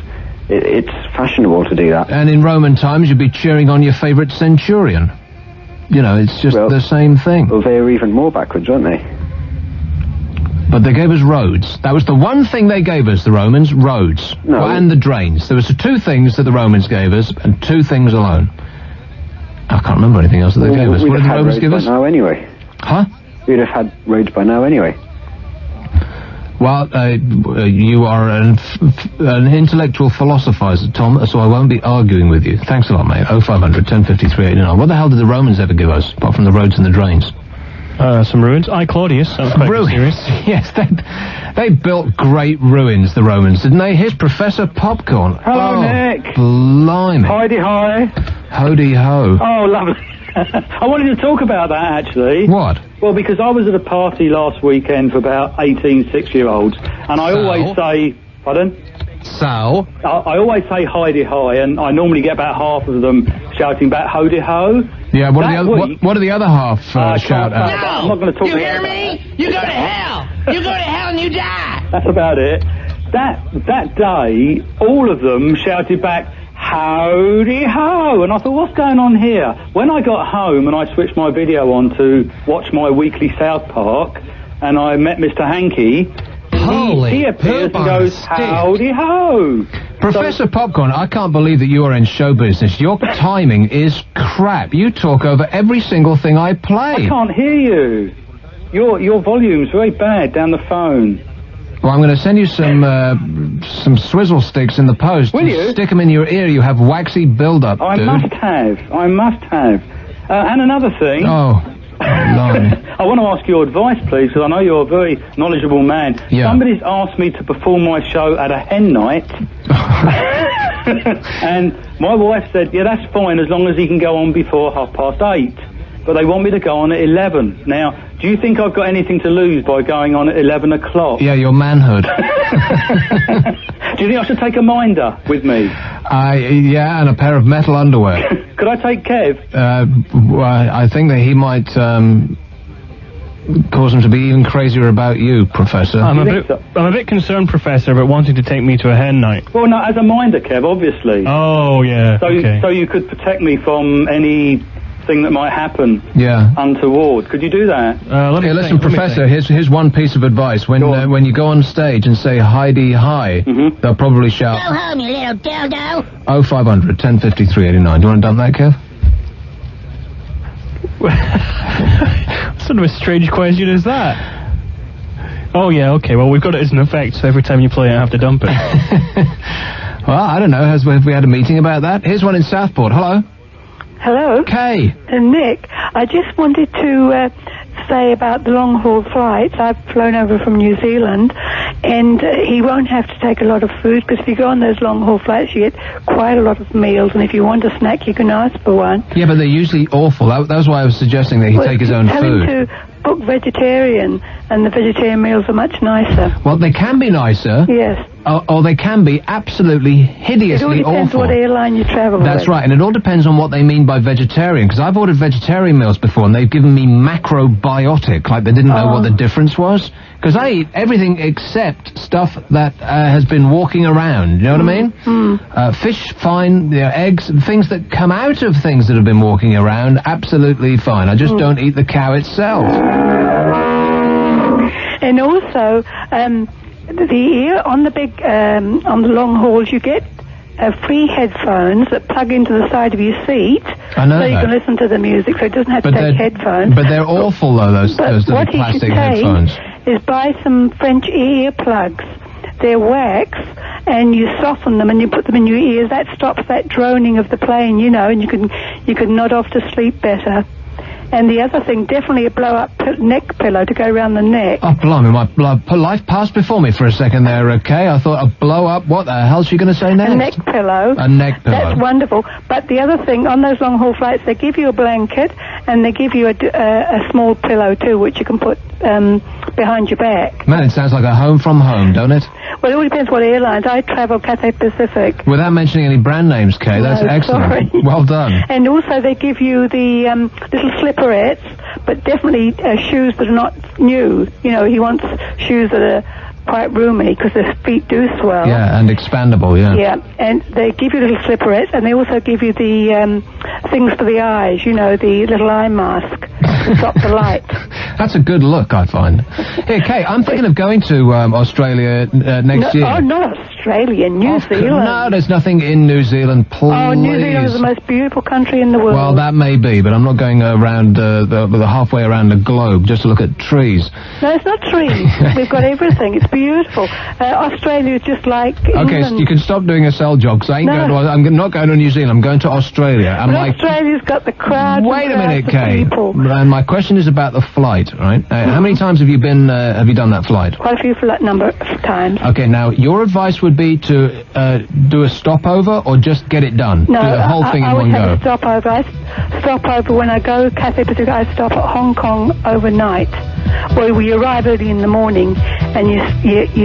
it's fashionable to do that. And in Roman times, you'd be cheering on your favourite centurion. You know, it's just the same thing. Well, they were even more backwards, weren't they? But they gave us roads. That was the one thing they gave us, the Romans, roads. No. Well, and the drains. There was the two things that the Romans gave us, and two things alone. I can't remember anything else that they gave us. What did the Romans give us? Now anyway. Huh? We'd have had roads by now anyway. Well, you are an intellectual philosophizer, Tom, so I won't be arguing with you. Thanks a lot, mate. 0500 1053 89. What the hell did the Romans ever give us, apart from the roads and the drains? Some ruins. Claudius. That was quite mysterious. Yes, they built great ruins, the Romans, didn't they? Here's Professor Popcorn. Hello, Nick. Blimey. Hidey hi. Hody ho. Oh, lovely. I wanted to talk about that, actually. What? Well, because I was at a party last weekend for about 18 six-year-olds, and I always say... Pardon? So? I always say hidey hi, and I normally get about half of them shouting back hody ho. Yeah, what are the other half shout out? I'm not going to talk You hear me? You go to hell! You go to hell and you die! That's about it. That day, all of them shouted back, howdy ho! And I thought, what's going on here? When I got home and I switched my video on to watch my weekly South Park, and I met Mr. Hankey, he appears and goes, howdy ho! Professor Popcorn, I can't believe that you are in show business. Your timing is crap. You talk over every single thing I play. I can't hear you. Your volume's very bad down the phone. Well, I'm going to send you some swizzle sticks in the post. Will you? Stick them in your ear. You have waxy build-up, I dude. must have. And another thing. Oh, blimey. I want to ask your advice, please, because I know you're a very knowledgeable man. Yeah. Somebody's asked me to perform my show at a hen night. And my wife said, yeah, that's fine, as long as he can go on before 8:30. But they want me to go on at 11. Now, do you think I've got anything to lose by going on at 11 o'clock? Yeah, your manhood. Do you think I should take a minder with me? Yeah, and a pair of metal underwear. Could I take Kev? Well, I think that he might cause him to be even crazier about you, Professor. I'm a bit concerned, Professor, about wanting to take me to a hen night. Well, no, as a minder, Kev, obviously. Oh, yeah, So you could protect me from any thing that might happen untoward. Could you do that? Listen, Professor, here's one piece of advice. When you go on stage and say hidey hi, they'll probably shout, Go home, you little dildo! 0500 1053 89. Do you want to dump that, Kev? What sort of a strange question is that? Oh, yeah, okay, well, we've got it as an effect, so every time you play it, I have to dump it. Well, I don't know. Have we had a meeting about that? Here's one in Southport. Hello? Hello? Kay. Nick, I just wanted to say about the long-haul flights. I've flown over from New Zealand, and he won't have to take a lot of food, because if you go on those long-haul flights, you get quite a lot of meals, and if you want a snack, you can ask for one. Yeah, but they're usually awful. That was why I was suggesting that he take his own Tell food. him to book vegetarian, and the vegetarian meals are much nicer. Well, they can be nicer. Yes. Or they can be absolutely hideously It all depends awful. what airline you travel with. That's right, and it all depends on what they mean by vegetarian, because I've ordered vegetarian meals before, and they've given me macrobiotic, like they didn't know what the difference was. Because I eat everything except stuff that has been walking around, you know what I mean? Fish, fine, eggs, things that come out of things that have been walking around, absolutely fine. I just don't eat the cow itself. And also, on the long hauls, you get free headphones that plug into the side of your seat, I know so you that. can listen to the music. So it doesn't have to take headphones. But they're awful, though. Those little what he plastic should headphones. is buy some French earplugs. They're wax, and you soften them and you put them in your ears. That stops that droning of the plane, and you can nod off to sleep better. And the other thing, definitely a blow-up neck pillow to go around the neck. Oh, blimey, my life passed before me for a second there, okay? I thought a blow-up, what the hell's she going to say next? A neck pillow. A neck pillow. That's wonderful. But the other thing, on those long-haul flights, they give you a blanket, and they give you a small pillow, too, which you can put behind your back. Man, it sounds like a home from home, don't it? Well, it all depends what airlines. I travel Cathay Pacific. Without mentioning any brand names, Kay, that's excellent. Sorry. Well done. And also they give you the little slipperettes, but definitely shoes that are not new. He wants shoes that are quite roomy because their feet do swell. Yeah, and expandable, yeah. Yeah, and they give you little slipperettes, and they also give you the things for the eyes, you know, the little eye mask to stop the light. That's a good look, I find. Here, Kate, I'm thinking of going to Australia next year. Oh, not Australia, New Zealand. No, there's nothing in New Zealand, please. Oh, New Zealand is the most beautiful country in the world. Well, that may be, but I'm not going around the halfway around the globe just to look at trees. No, it's not trees. We've got everything. It's beautiful. Australia is just like England. Okay, so you can stop doing a sell job, because I'm not going to New Zealand. I'm going to Australia. Australia's got the crowd. Wait a minute, Kate. And my question is about the flight, right? How many times have you been? Have you done that flight? Quite a few number of times. Okay, now your advice would be to do a stopover or just get it done? No, do the whole thing in one go. I would have a stopover. I stop over when I go Cathay Pacific. I stop at Hong Kong overnight, where we arrive early in the morning, and you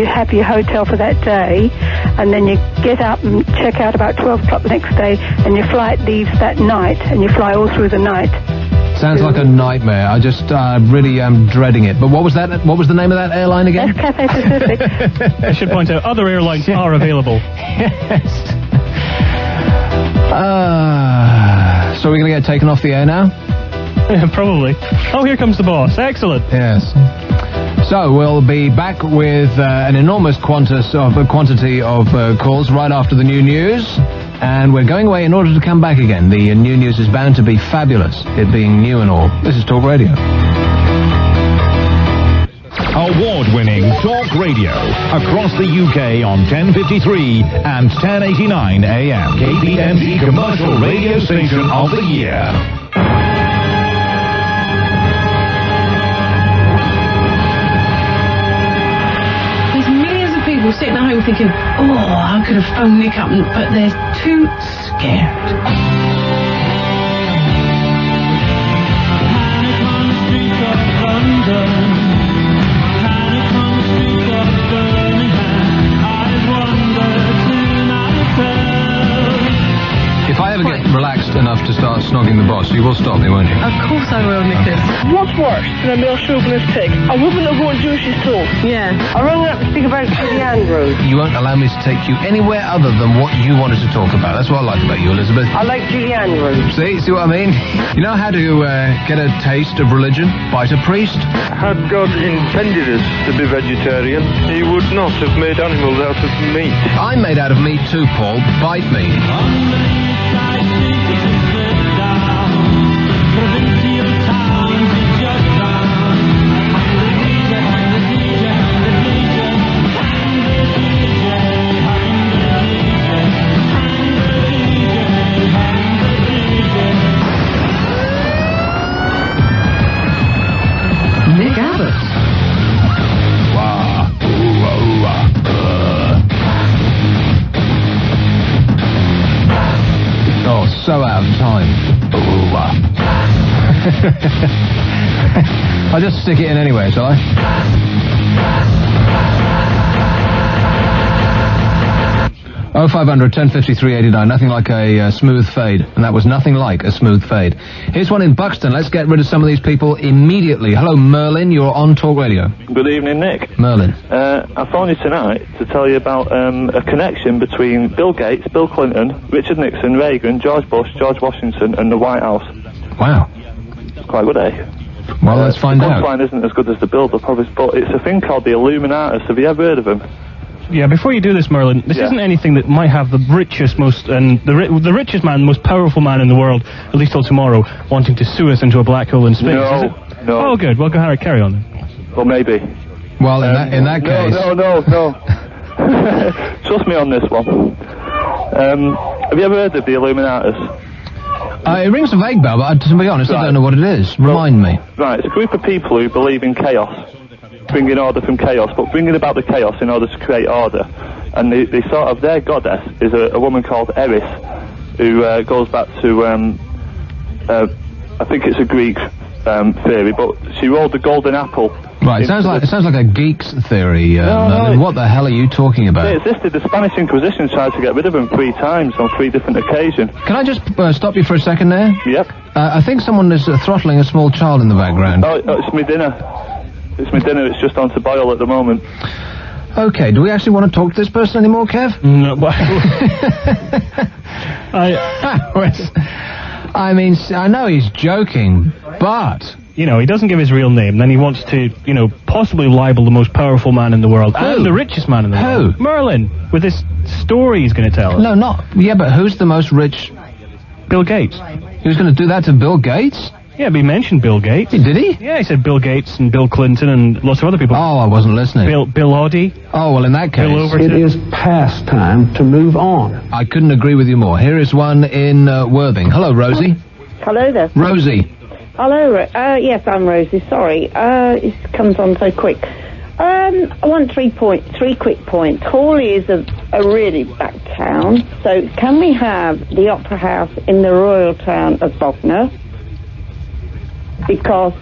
have your hotel for that day, and then you get up and check out about 12 o'clock the next day, and your flight leaves that night, and you fly all through the night. Sounds like a nightmare. I just really am dreading it. But what was that? What was the name of that airline again? That's Cathay Pacific. I should point out, other airlines are available. Yes. So we're going to get taken off the air now? Yeah, probably. Oh, here comes the boss. Excellent. Yes. So we'll be back with an enormous quantity of calls right after the new news. And we're going away in order to come back again. The new news is bound to be fabulous, it being new and all. This is Talk Radio. Award-winning Talk Radio across the UK on 1053 and 1089 AM. KPMG Commercial Radio Station of the Year. There's millions of people sitting at home thinking, oh, I could have phoned Nick up, but they're too scared. If I ever get relaxed enough to start snogging the boss, you will stop me, won't you? Of course I will, Nicholas. What's worse than a male chauvinist pig? A woman that won't do as she's told. Yeah. I rang up to speak about Julianne Road. You won't allow me to take you anywhere other than what you wanted to talk about. That's what I like about you, Elizabeth. I like Julianne Road. See what I mean? You know how to get a taste of religion? Bite a priest? Had God intended us to be vegetarian, he would not have made animals out of meat. I'm made out of meat too, Paul. Bite me. Nick Abbot. Oh, so out of time. I'll just stick it in anyway, shall I? 0500 1053 89. Nothing like a smooth fade. And that was nothing like a smooth fade. Here's one in Buxton. Let's get rid of some of these people immediately. Hello, Merlin. You're on Talk Radio. Good evening, Nick. Merlin. I phoned you tonight to tell you about a connection between Bill Gates, Bill Clinton, Richard Nixon, Reagan, George Bush, George Washington, and the White House. Wow. It's quite good, eh? Well, let's find out. The punchline isn't as good as the build-up, obviously, but it's a thing called the Illuminatus. Have you ever heard of them? Yeah, before you do this, Merlin, this isn't anything that might have the richest, the richest man, most powerful man in the world, at least till tomorrow, wanting to sue us into a black hole in space, is it? No. Oh, good. Well, carry on then. Well, maybe. Well, in that case... No. Trust me on this one. Have you ever heard of the Illuminatus? It rings a vague bell, but to be honest, I don't know what it is. Remind me. Right, it's a group of people who believe in chaos. Bringing order from chaos, but bringing about the chaos in order to create order. And they sort of, their goddess is a woman called Eris, who goes back to, I think it's a Greek theory, but she rolled the golden apple. Right, it sounds like a geek's theory. No. What the hell are you talking about? It existed. The Spanish Inquisition tried to get rid of him 3 times on 3 different occasions. Can I just stop you for a second there? Yep. I think someone is throttling a small child in the background. Oh, it's my dinner. It's my dinner. It's just on to boil at the moment. Okay, do we actually want to talk to this person anymore, Kev? No, but... I mean, I know he's joking, but... You know, he doesn't give his real name, then he wants to, you know, possibly libel the most powerful man in the world. Who? And the richest man in the world. Merlin, with this story he's going to tell us. No, not... Yeah, but who's the most rich? Bill Gates. He was going to do that to Bill Gates? Yeah, but he mentioned Bill Gates. Did he? Yeah, he said Bill Gates and Bill Clinton and lots of other people. Oh, I wasn't listening. Bill Oddie. Oh, well, in that case... It is past time to move on. I couldn't agree with you more. Here is one in Worthing. Hello, Rosie. Hello there. Rosie. Hello. Yes, I'm Rosie. Sorry. It comes on so quick. I want 3 quick points. Hawley is a really back town, so can we have the Opera House in the royal town of Bognor? Because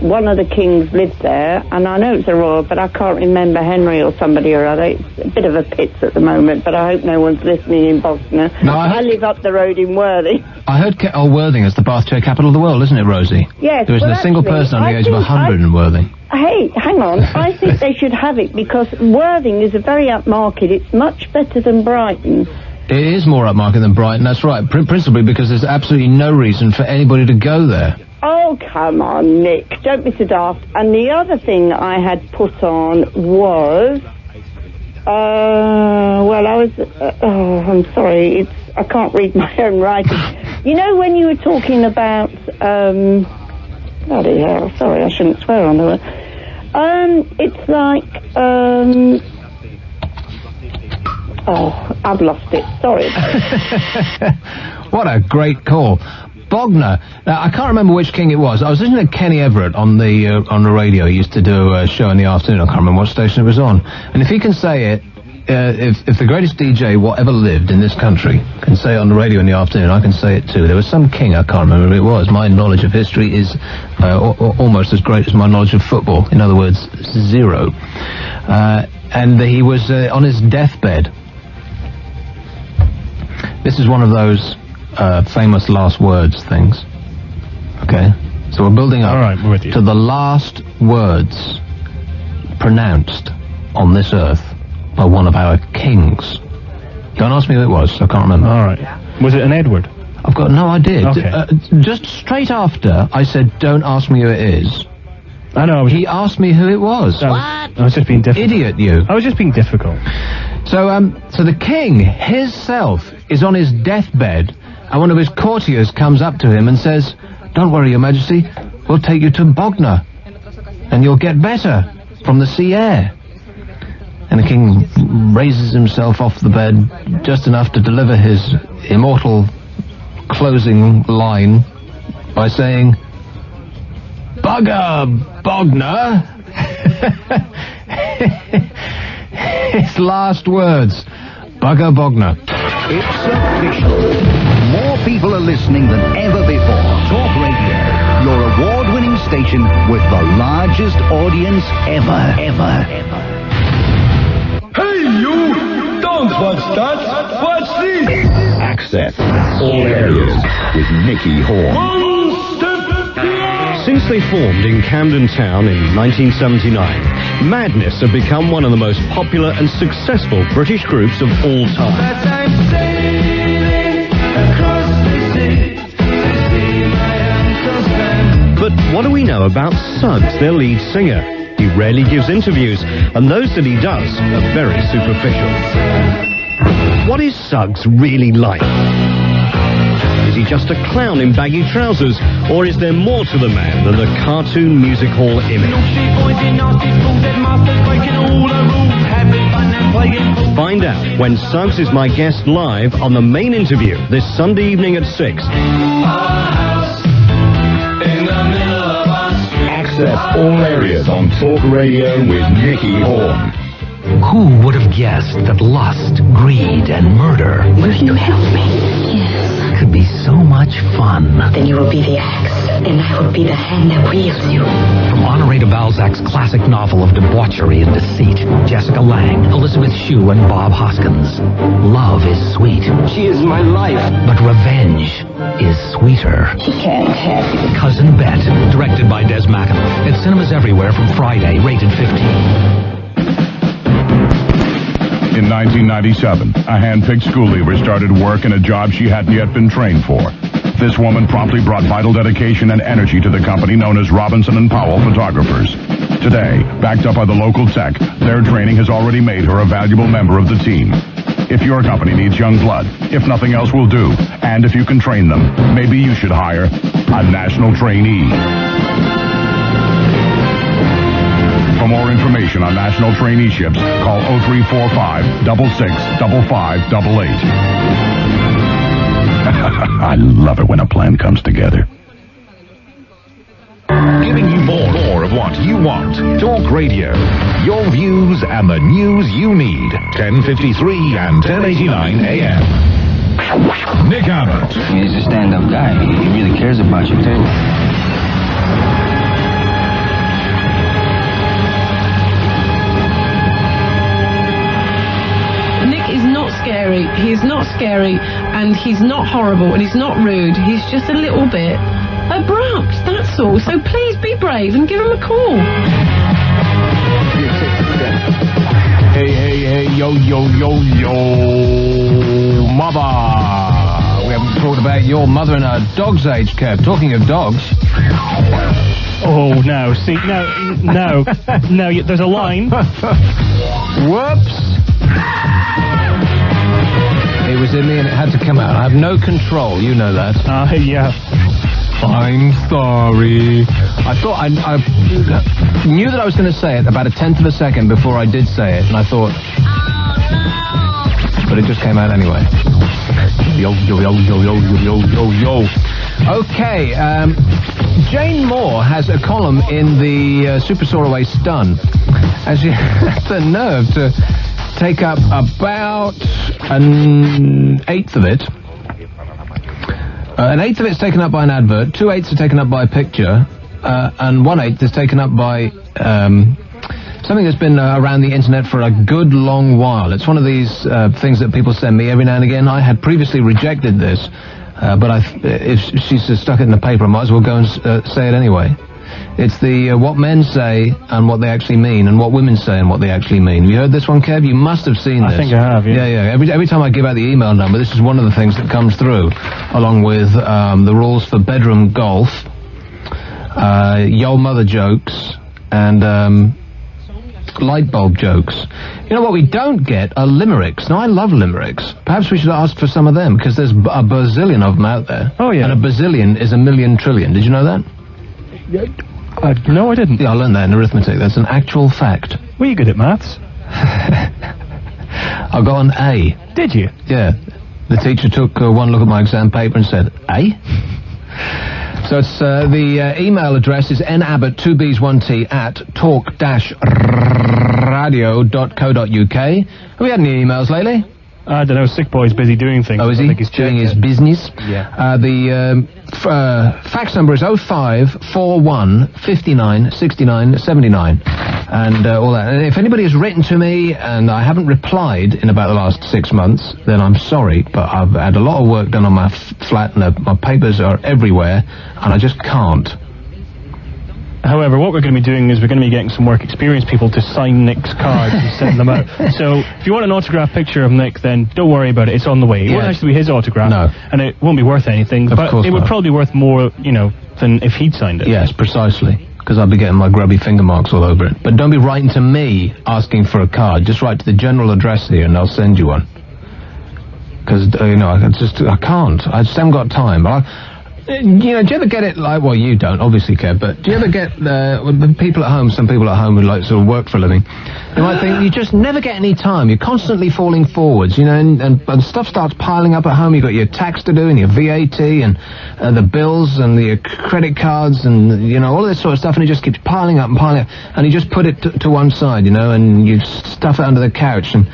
one of the kings lived there, and I know it's a royal, but I can't remember Henry or somebody or other. It's a bit of a pits at the moment, but I hope no one's listening in Bognor. No, I live up the road in Worthing. I heard Worthing is the bath chair capital of the world, isn't it, Rosie? Yes. There isn't a single person on the age of 100 in Worthing. Hey, hang on. I think they should have it because Worthing is a very upmarket. It's much better than Brighton. It is more upmarket than Brighton, that's right. Principally because there's absolutely no reason for anybody to go there. Oh, come on, Nick. Don't be so daft. And the other thing I had put on was... I'm sorry. I can't read my own writing. You know when you were talking about... bloody hell. Sorry, I shouldn't swear on the word. It's like... I've lost it. Sorry. What a great call. Bognor. Now, I can't remember which king it was. I was listening to Kenny Everett on the radio. He used to do a show in the afternoon. I can't remember what station it was on. And if he can say it, if the greatest DJ ever lived in this country can say it on the radio in the afternoon, I can say it too. There was some king, I can't remember who it was. My knowledge of history is almost as great as my knowledge of football. In other words, zero. And he was on his deathbed. This is one of those famous last words things. Okay? So we're building up to the last words pronounced on this earth by one of our kings. Don't ask me who it was, I can't remember. All right. Was it an Edward? I've got no idea. Okay. Just straight after I said, don't ask me who it is, I know. He asked me who it was. I was just being difficult. Idiot, you. I was just being difficult. So the king, himself, is on his deathbed, and one of his courtiers comes up to him and says, "Don't worry, Your Majesty, we'll take you to Bognor, and you'll get better from the sea air." And the king raises himself off the bed just enough to deliver his immortal closing line by saying, "Bugger, Bognor." His last words, "Bugger, Bognor." It's official. More people are listening than ever before. Talk Radio, your award-winning station with the largest audience ever. Hey, you! Don't watch that! Watch this! Access all areas with Nicky Horn. Since they formed in Camden Town in 1979, Madness have become one of the most popular and successful British groups of all time. But what do we know about Suggs, their lead singer? He rarely gives interviews, and those that he does are very superficial. What is Suggs really like? Is he just a clown in baggy trousers, or is there more to the man than the cartoon music hall image? Find out when Suggs is my guest live on The Main Interview this Sunday evening at 6. Access all areas on Talk Radio with Nicky Horn. Who would have guessed that lust, greed, and murder... Will you help me? Yes. ...could be so much fun? Then you will be the axe, and I will be the hand that wields you. From Honoré de Balzac's classic novel of debauchery and deceit, Jessica Lange, Elizabeth Shue, and Bob Hoskins. Love is sweet. She is my life. But revenge is sweeter. She can't have you. Cousin Bet, directed by Des McAnuff. At cinemas everywhere from Friday, rated 15. 1997, a hand-picked school leaver started work in a job she hadn't yet been trained for. This woman promptly brought vital dedication and energy to the company known as Robinson and Powell Photographers. Today, backed up by the local tech, their training has already made her a valuable member of the team. If your company needs young blood, if nothing else will do, and if you can train them, maybe you should hire a national trainee. For more information on national traineeships, call 0345 665588. I love it when a plan comes together. Giving you more of what you want. Talk Radio. Your views and the news you need. 1053 and 1089 AM. Nick Abbott. He's a stand-up guy. He really cares about you, too. Scary. He's not scary, and he's not horrible, and he's not rude. He's just a little bit abrupt, that's all. So please be brave and give him a call. Hey, yo, mother. We haven't talked about your mother and her dog's age, Kev. Talking of dogs. Oh, no. See, no, there's a line. Whoops. It was in me and it had to come out. I have no control, you know that. Yeah. I'm sorry. I thought I knew that I was going to say it about a tenth of a second before I did say it, and I thought... But it just came out anyway. Yo. Okay, Jane Moore has a column in the Super Soaraway Stun, and she has the nerve to take up about an eighth of it. An eighth of it's taken up by an advert, 2/8 are taken up by a picture, and 1/8 is taken up by something that's been around the internet for a good long while. It's one of these things that people send me every now and again. I had previously rejected this, but if she's stuck it in the paper, I might as well go and say it anyway. It's the what men say and what they actually mean, and what women say and what they actually mean. Have you heard this one, Kev? You must have seen this. I think I have, yeah. Yeah. Every time I give out the email number, this is one of the things that comes through, along with the rules for bedroom golf, yo mother jokes, and light bulb jokes. You know what we don't get are limericks. Now, I love limericks. Perhaps we should ask for some of them, because there's a bazillion of them out there. Oh, yeah. And a bazillion is a million trillion. Did you know that? No, I didn't. Yeah, I learned that in arithmetic. That's an actual fact. Were you good at maths? I got an A. Did you? Yeah. The teacher took one look at my exam paper and said, A? So it's the email address is nabbott2bs1t at talk-radio.co.uk. Have we had any emails lately? I don't know. Sick Boy's busy doing things. Oh, is he? He's doing his business? Yeah. The fax number is 0541 59 69 79. And all that. And if anybody has written to me and I haven't replied in about the last 6 months, then I'm sorry, but I've had a lot of work done on my flat, and my papers are everywhere, and I just can't. However, what we're going to be doing is we're going to be getting some work experience people to sign Nick's cards and send them out. So if you want an autographed picture of Nick, then don't worry about it. It's on the way. It won't actually be his autograph. No. And it won't be worth anything. Of but course it would not. probably be worth more, than if he'd signed it. Yes, precisely. Because I'll be getting my grubby finger marks all over it. But don't be writing to me asking for a card. Just write to the general address here and I'll send you one. Because, I can't. I just haven't got time. Do you ever get it like, well, you don't, obviously, Kev, but do you ever get people at home, some people at home who like sort of work for a living, they might think you just never get any time, you're constantly falling forwards, and stuff starts piling up at home. You've got your tax to do and your VAT and the bills and the credit cards and, all of this sort of stuff, and it just keeps piling up, and you just put it to one side, and you stuff it under the couch, and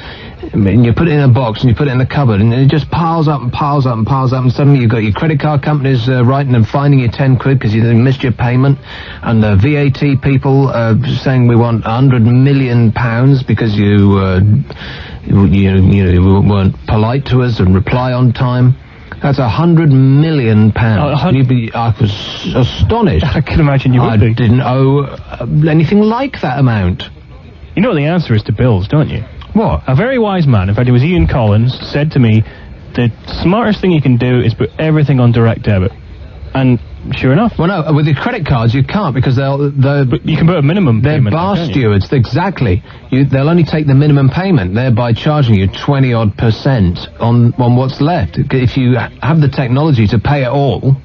you put it in a box and you put it in the cupboard, and it just piles up and piles up and piles up, and suddenly you've got your credit card companies writing and fining you 10 quid because you missed your payment, and the VAT people saying we want £100 million because you weren't polite to us and reply on time. That's £100 million. I was astonished. I can imagine you would be. I didn't owe anything like that amount. You know what the answer is to bills, don't you? What? A very wise man, in fact it was Ian Collins, said to me, the smartest thing you can do is put everything on direct debit. And sure enough. Well, no, with your credit cards you can't, because But you can put a minimum they're payment. bar stewards, exactly. They'll only take the minimum payment, thereby charging you 20-odd% on what's left. If you have the technology to pay it all,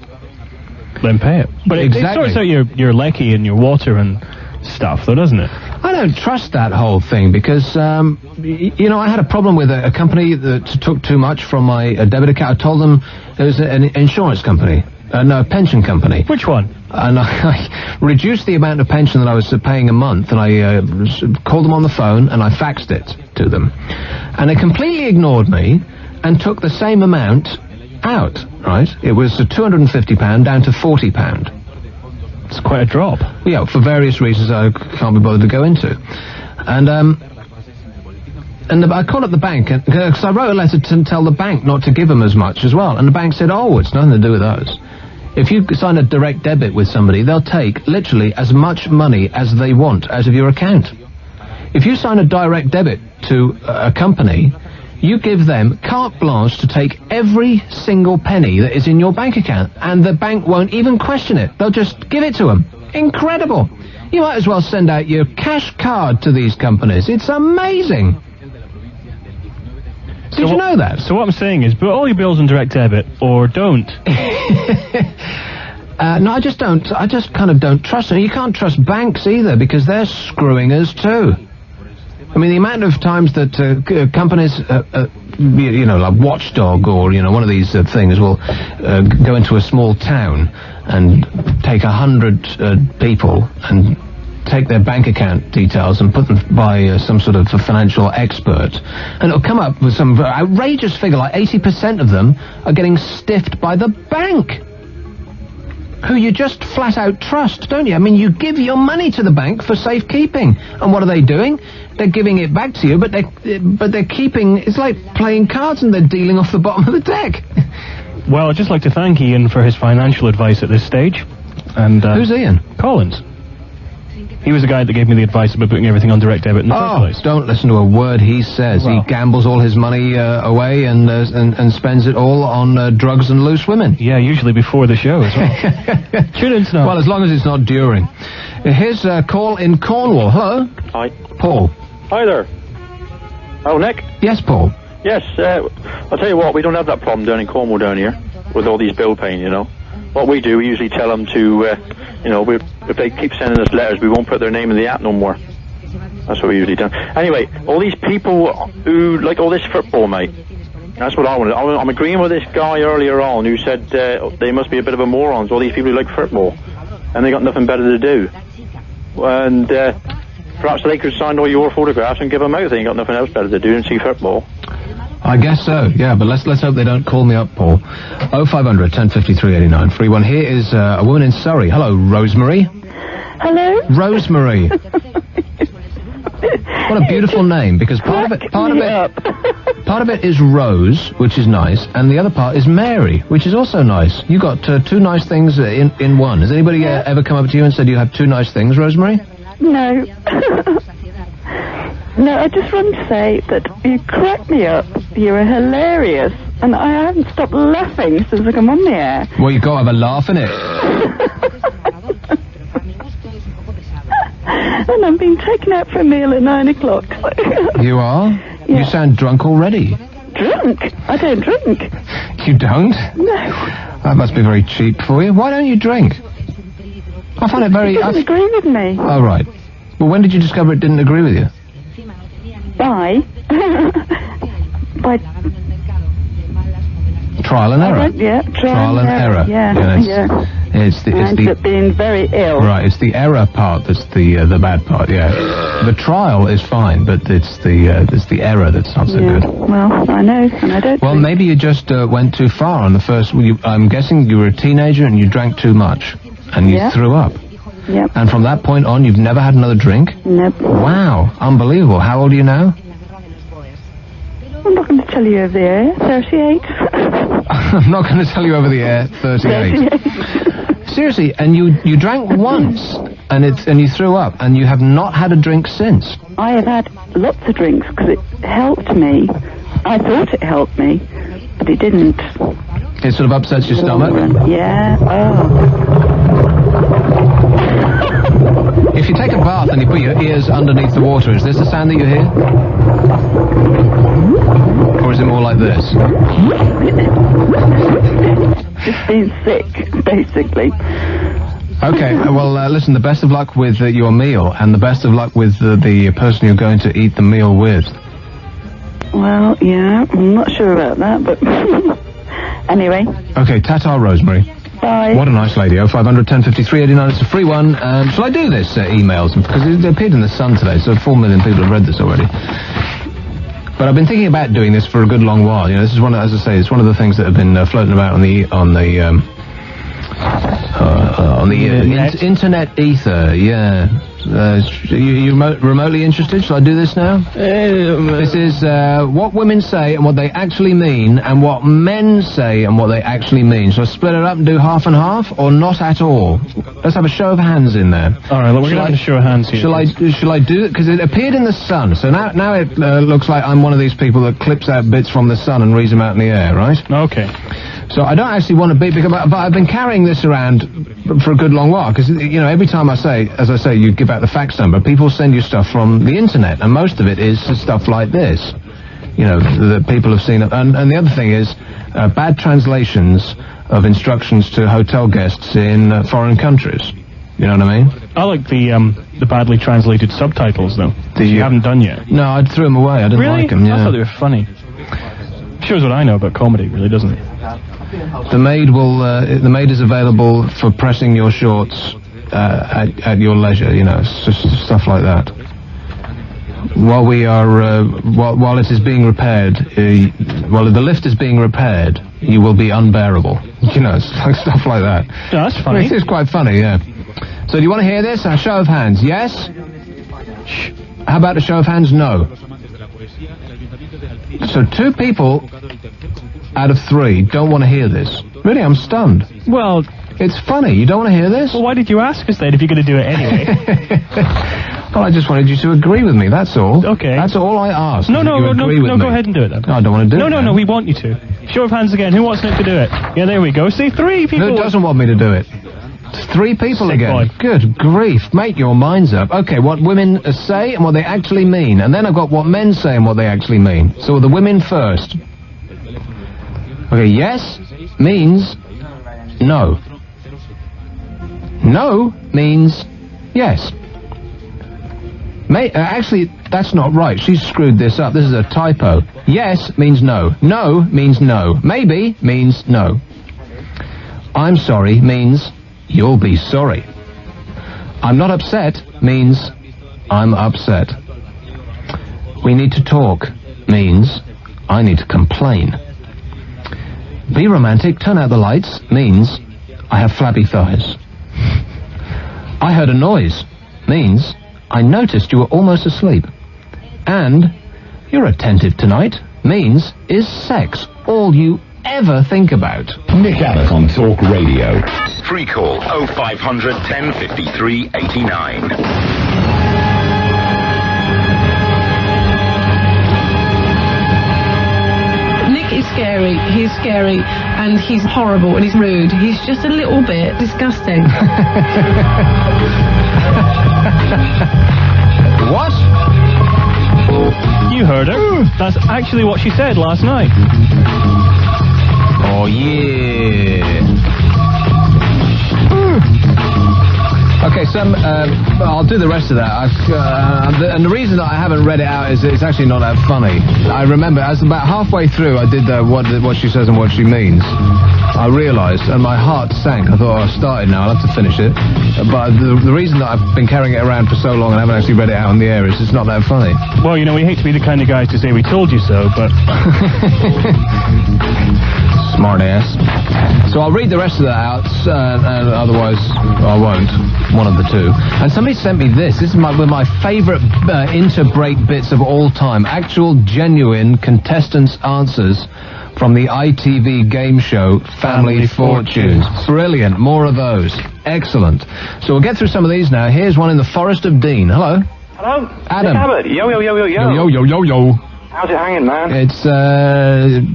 then pay it. But it sorts out your lecky and your water and stuff, though, doesn't it? I don't trust that whole thing, because, you know, I had a problem with a company that took too much from my debit account. I told them it was an insurance company. No, a pension company. Which one? And I reduced the amount of pension that I was paying a month, and I called them on the phone, and I faxed it to them. And they completely ignored me and took the same amount out, right? It was £250 down to £40. It's quite a drop. Yeah, for various reasons I can't be bothered to go into. And I called up the bank, because I wrote a letter to tell the bank not to give them as much as well. And the bank said, oh, it's nothing to do with us. If you sign a direct debit with somebody, they'll take literally as much money as they want out of your account. If you sign a direct debit to a company, you give them carte blanche to take every single penny that is in your bank account, and the bank won't even question it. They'll just give it to them. Incredible. You might as well send out your cash card to these companies. It's amazing. Did you know that? So what I'm saying is, put all your bills on direct debit, or don't. No, I just don't. I just kind of don't trust them. You can't trust banks either, because they're screwing us too. I mean, the amount of times that companies, you know, like Watchdog or, you know, one of these things will go into a small town and take 100 people and take their bank account details and put them by some sort of a financial expert, and it'll come up with some outrageous figure, like 80% of them are getting stiffed by the bank, who you just flat out trust, don't you? I mean, you give your money to the bank for safekeeping, and what are they doing? They're giving it back to you, but they're keeping. It's like playing cards, and they're dealing off the bottom of the deck. Well, I'd just like to thank Ian for his financial advice at this stage. And who's Ian? Collins. He was the guy that gave me the advice about putting everything on direct debit in the first place. Don't listen to a word he says. Well, he gambles all his money away and spends it all on drugs and loose women. Yeah, usually before the show as well. Tune in tonight. Well, as long as it's not during. Here's a call in Cornwall. Hello? Hi. Paul. Hi there. Oh, Nick? Yes, Paul. Yes, I'll tell you what, we don't have that problem down in Cornwall down here, with all these bill paying, you know. What we do, we usually tell them to, you know, if they keep sending us letters, we won't put their name in the app no more. That's what we usually do. Anyway, all these people who like all this football, mate, that's what I wanted. I'm agreeing with this guy earlier on who said they must be a bit of a morons, all these people who like football, and they got nothing better to do. And perhaps they could sign all your photographs and give them out if they ain't got nothing else better to do than see football. I guess so, yeah, but let's hope they don't call me up, Paul. 0500 1053 89. Free one. Here is a woman in Surrey. Hello, Rosemary. Hello? Rosemary. What a beautiful name, because part of it is Rose, which is nice, and the other part is Mary, which is also nice. You got two nice things in one. Has anybody ever come up to you and said you have two nice things, Rosemary? No. No, I just want to say that you crack me up. You're hilarious. And I haven't stopped laughing since I come on the air. Well, you've got to have a laugh, innit? And I'm being taken out for a meal at 9 o'clock. You are? Yeah. You sound drunk already. Drunk? I don't drink. You don't? No. That must be very cheap for you. Why don't you drink? I find it very... It doesn't agree with me. Oh, right. Well, when did you discover it didn't agree with you? By trial and error. Yeah, trial and error. Yeah. It's I ended up being very ill. Right, it's the error part that's the bad part. Yeah, the trial is fine, but it's the error that's not so good. Well, I know, and I don't. Well, maybe you just went too far on the first. I'm guessing you were a teenager and you drank too much, and you threw up. Yep. And from that point on, you've never had another drink? Nope. Wow, unbelievable. How old are you now? I'm not going to tell you over the air. 38. I'm not going to tell you over the air. 38. Seriously, and you drank once, and you threw up, and you have not had a drink since. I have had lots of drinks because it helped me. I thought it helped me, but it didn't. It sort of upsets your stomach? Yeah. Oh. If you take a bath and you put your ears underneath the water, is this the sound that you hear? Or is it more like this? Just being sick, basically. Okay, well, listen, the best of luck with your meal, and the best of luck with the person you're going to eat the meal with. Well, yeah, I'm not sure about that, but anyway. Okay, ta-ta, Rosemary. Bye. What a nice lady. 0500 1053 89. It's a free one. Shall I do this, emails? Because it appeared in the Sun today, so 4 million people have read this already. But I've been thinking about doing this for a good long while. You know, this is one, as I say, it's one of the things that have been floating about on the internet ether. Yeah. You remotely interested? Shall I do this now? This is what women say and what they actually mean, and what men say and what they actually mean. Shall I split it up and do half and half, or not at all? Let's have a show of hands in there. All right, we're going to have a show of hands here. Shall I do it? Because it appeared in the Sun, so now it looks like I'm one of these people that clips out bits from the Sun and reads them out in the air, right? Okay. So I don't actually want to be, but I've been carrying this around for a good long while, because, you know, every time as I say, you give out the fax number, people send you stuff from the internet, and most of it is stuff like this, you know, that people have seen. And the other thing is bad translations of instructions to hotel guests in foreign countries. You know what I mean? I like the badly translated subtitles, though. You haven't done yet. No, I threw them away. I didn't like them. Yeah. I thought they were funny. Shows what I know about comedy, really, doesn't it? The maid is available for pressing your shorts at your leisure. You know, it's just stuff like that. While we are, while it is being repaired, while the lift is being repaired, you will be unbearable. You know, it's like stuff like that. Yeah, that's funny. It's quite funny, yeah. So do you want to hear this? A show of hands, yes? How about a show of hands, no? So 2 people out of 3 don't want to hear this. Really, I'm stunned. Well, it's funny. You don't want to hear this? Well, why did you ask us then if you're going to do it anyway? Well, I just wanted you to agree with me, that's all. Okay. That's all I asked. No, go ahead and do it then. No, I don't want to do it. No, we want you to. Show of hands again. Who wants Nick to do it? Yeah, there we go. See, 3 people. Who doesn't want me to do it? 3 people Sick again. Boy. Good grief. Make your minds up. Okay, what women say and what they actually mean. And then I've got what men say and what they actually mean. So the women first. Okay, yes means no. No means yes. Actually, that's not right. She's screwed this up. This is a typo. Yes means no. No means no. Maybe means no. I'm sorry means you'll be sorry. I'm not upset means I'm upset. We need to talk means I need to complain. Be romantic, turn out the lights means I have flabby thighs. I heard a noise means I noticed you were almost asleep. And you're attentive tonight means is sex all you ever think about? Nick Abbot on Talk Radio. Free call 0500 1053 89. He's scary, and he's horrible, and he's rude. He's just a little bit disgusting. What? You heard her. That's actually what she said last night. Oh, yeah. Okay, I'll do the rest of that. And the reason that I haven't read it out is it's actually not that funny. I remember, as about halfway through, I did what she says and what she means. I realised, and my heart sank. I thought, I started now, I'll have to finish it. But the reason that I've been carrying it around for so long and haven't actually read it out in the air is it's not that funny. Well, you know, we hate to be the kind of guys to say we told you so, but... Smart ass. So I'll read the rest of that out, and otherwise I won't. One of the two. And somebody sent me this. This is one of my favourite inter-break bits of all time. Actual, genuine contestants' answers from the ITV game show Family Fortunes. Brilliant. More of those. Excellent. So we'll get through some of these now. Here's one in the Forest of Dean. Hello. Hello? Adam. Nick Abbott. Yo, yo, yo, yo, yo. Yo, yo, yo, yo. How's it hanging, man? It's,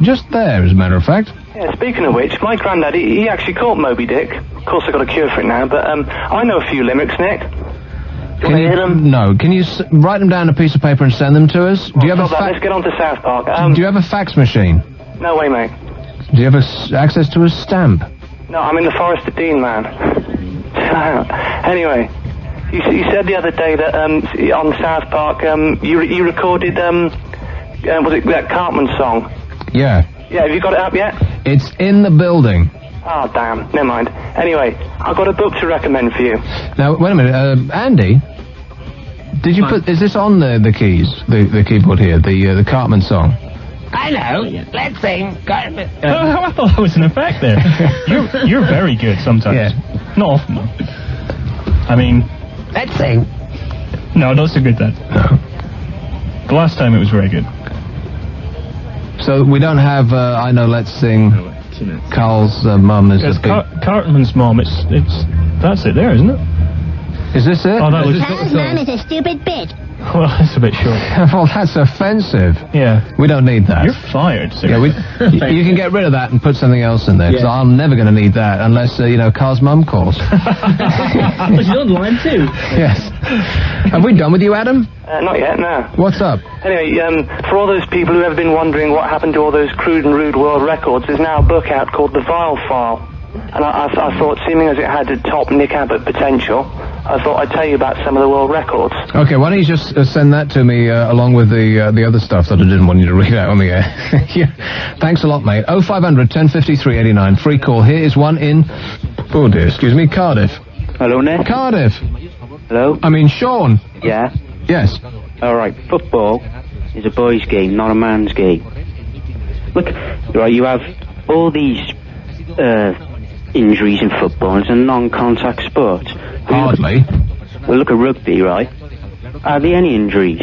just there, as a matter of fact. Yeah, speaking of which, my granddad, he actually caught Moby Dick. Of course, I got a cure for it now, but, I know a few limericks, Nick. Can you hear them? No. Can you write them down on a piece of paper and send them to us? Do you have a Let's get on to South Park. Do you have a fax machine? No way, mate. Do you have access to a stamp? No, I'm in the Forest of Dean, man. Anyway, you said the other day that on South Park you recorded was it that Cartman song? Yeah. Yeah, have you got it up yet? It's in the building. Oh, damn. Never mind. Anyway, I've got a book to recommend for you. Now, wait a minute. Andy, did you put... Is this on the keys, the keyboard here, the Cartman song? I know. Let's sing. I thought that was an effect there. You're very good sometimes. Yeah. Not often, though. I mean... Let's sing. No, not so good then. No. The last time it was very good. So we don't have, I Know Let's Sing... Carl's mum is the big... Cartman's mum, it's... That's it there, isn't it? Is this it? Oh, that looks... Carl's mum is a stupid bitch. Well, that's a bit short. Well, that's offensive. Yeah. We don't need that. You're fired, sir. Yeah, you can get rid of that and put something else in there, because I'm never going to need that unless, Carl's mum calls. But she's online too. Yes. Have we done with you, Adam? Not yet, no. What's up? Anyway, for all those people who have been wondering what happened to all those crude and rude world records, there's now a book out called The Vile File. And I thought, seeming as it had the top Nick Abbott potential, I thought I'd tell you about some of the world records. Okay, why don't you just send that to me along with the other stuff that I didn't want you to read out on the air. Yeah. Thanks a lot, mate. 0500 1053 89. Free call. Here is one in... Oh, dear, excuse me, Cardiff. Hello, Nick. Cardiff. Hello? I mean, Sean. Yeah? Yes. All right, football is a boy's game, not a man's game. Look, right, you have all these injuries in football. It's a non-contact sport. Hardly. Well, look at rugby, right? Are there any injuries?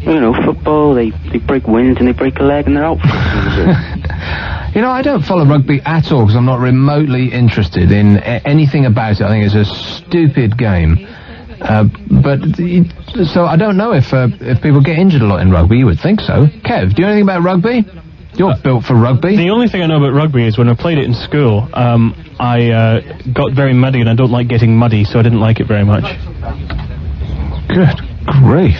Football, they break wings and they break a leg and they're out for I don't follow rugby at all because I'm not remotely interested in anything about it. I think it's a stupid game. So I don't know if people get injured a lot in rugby. You would think so. Kev, do you know anything about rugby? You're built for rugby. The only thing I know about rugby is when I played it in school, I got very muddy, and I don't like getting muddy, so I didn't like it very much. Good grief.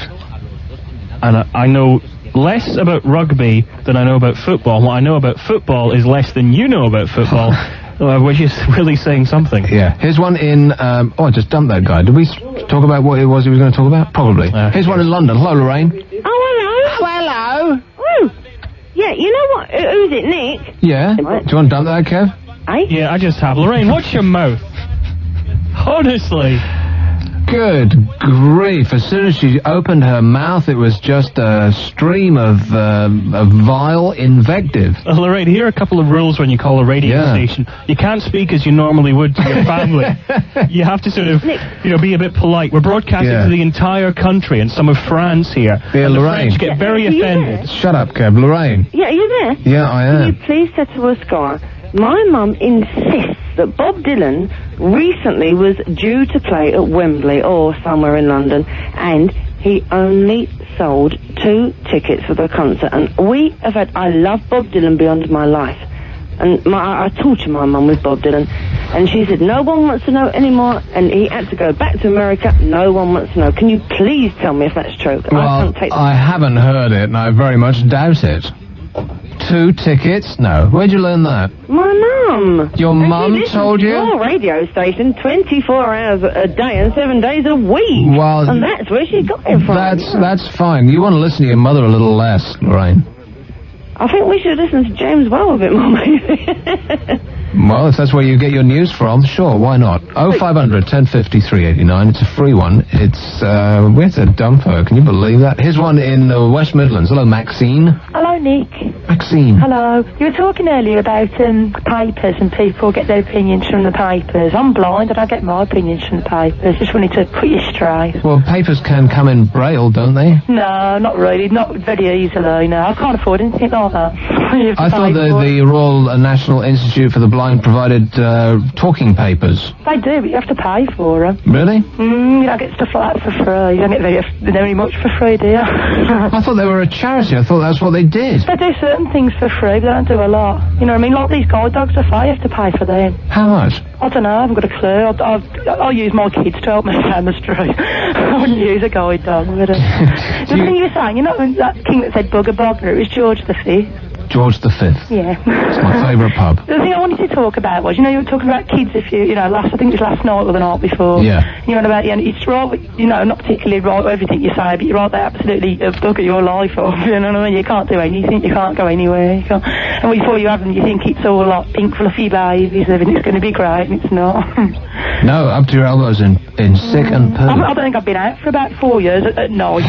And I know less about rugby than I know about football. What I know about football is less than you know about football, which is really saying something. Yeah. Here's one in... I just dumped that guy. Did we talk about what it was he was going to talk about? Probably. Here's one in London. Hello, Lorraine. Oh, hello. Oh, hello. Ooh. Yeah, you know what? Who's it, Nick? Yeah? Do you want to dump that, Kev? Yeah, I just have. Lorraine, watch your mouth. Honestly. Good grief. As soon as she opened her mouth, it was just a stream of vile invective. Lorraine, here are a couple of rules when you call a radio station. You can't speak as you normally would to your family. You have to sort of, be a bit polite. We're broadcasting to the entire country and some of France here. Yeah, Lorraine. The French get very offended. Shut up, Kev. Lorraine. Yeah, are you there? Yeah, I am. Can you please say to us, Scar, my mum insists that Bob Dylan recently was due to play at Wembley or somewhere in London, and he only sold 2 tickets for the concert. And I love Bob Dylan beyond my life. And I torture my mum with Bob Dylan. And she said, no one wants to know anymore, and he had to go back to America. No one wants to know. Can you please tell me if that's true? Well, I haven't heard it, and I very much doubt it. 2 tickets? No. Where'd you learn that? My mum. Your mum told you? Your radio station 24 hours a day and 7 days a week. Well, and that's where she got it from. That's fine. You want to listen to your mother a little less, Lorraine. I think we should listen to James Well a bit more, maybe. Well, if that's where you get your news from, sure, why not? 0500 1053 89. It's a free one. It's, we had to dump her. Can you believe that? Here's one in the West Midlands. Hello, Maxine. Hello, Nick. Maxine. Hello. You were talking earlier about papers and people get their opinions from the papers. I'm blind and I get my opinions from the papers. Just wanted to put you straight. Well, papers can come in Braille, don't they? No, not really. Not very easily, no. I can't afford anything like that. I thought the Royal National Institute for the Blind provided talking papers. They do, but you have to pay for them. Really? You don't get stuff like that for free. You don't get very much for free, do you? I thought they were a charity. I thought that's what they did. They do certain things for free, but they don't do a lot. You know what I mean? Like these guide dogs are free. You have to pay for them. How much? I don't know. I haven't got a clue. I'll use my kids to help me down the street. I wouldn't use a guide dog. But, the thing you were saying, you know that king that said bugger bugger, it was George V. George V. Yeah. It's my favourite pub. The thing I wanted to talk about was, you know, you were talking about kids I think it was last night or the night before. Yeah. You know about, it's right, not particularly right with everything you say, but you're right, they absolutely bugger your life up, you know what I mean? You can't do anything, you can't go anywhere, you can't. And before you have them, you think it's all like pink fluffy babies, and it's going to be great, and it's not. No, up to your elbows in sick and poo. I don't think I've been out for about 4 years at night.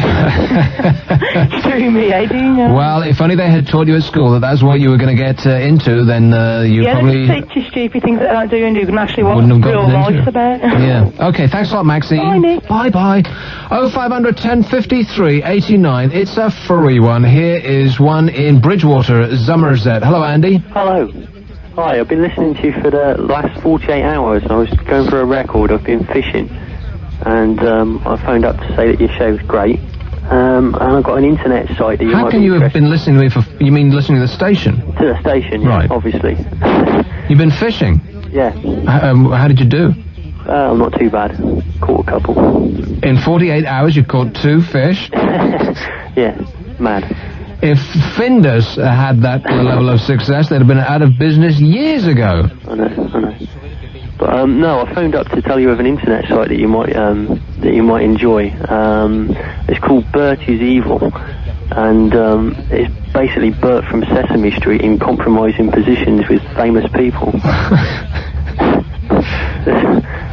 It's doing me, you know? Well, if only they had taught you at school that that's what you were going to get into, then you probably... Yeah, they teach you stupid things that I don't do and you can actually what wouldn't have real gotten life's about. Yeah. Okay, thanks a lot, Maxine. Bye, Nick. Bye-bye. 0500 1053 89. It's a free one. Here is one in Bridgewater, Somerset. Hello, Andy. Hello. Hi, I've been listening to you for the last 48 hours. I was going for a record. I've been fishing. And I phoned up to say that your show's great. And I've got an internet site that you might How can you have been listening to me for... You mean listening to the station? To the station, yeah, right. Obviously. You've been fishing? Yeah. How did you do? Not too bad. Caught a couple. In 48 hours you caught 2 fish? Yeah, mad. If Findus had that level of success, they'd have been out of business years ago. I know. But no, I phoned up to tell you of an internet site that you might enjoy. It's called Bert is Evil, and it's basically Bert from Sesame Street in compromising positions with famous people.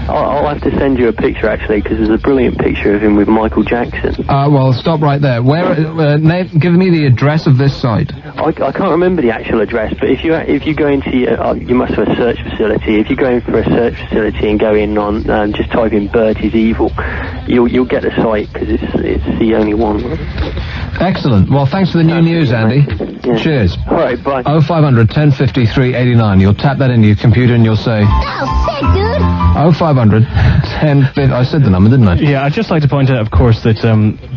I'll have to send you a picture, actually, because there's a brilliant picture of him with Michael Jackson. Well, stop right there. Where? Give me the address of this site. I can't remember the actual address, but if you go into you must have a search facility. If you go in for a search facility and go in on just type in Bert is Evil, you'll get the site because it's the only one. Excellent. Well, thanks for the new news, Andy. Yeah. Cheers. All right, bye. 0500 1053 89. You'll tap that into your computer and you'll say... Oh, sick, dude! 0500 10... I said the number, didn't I? Yeah, I'd just like to point out, of course, that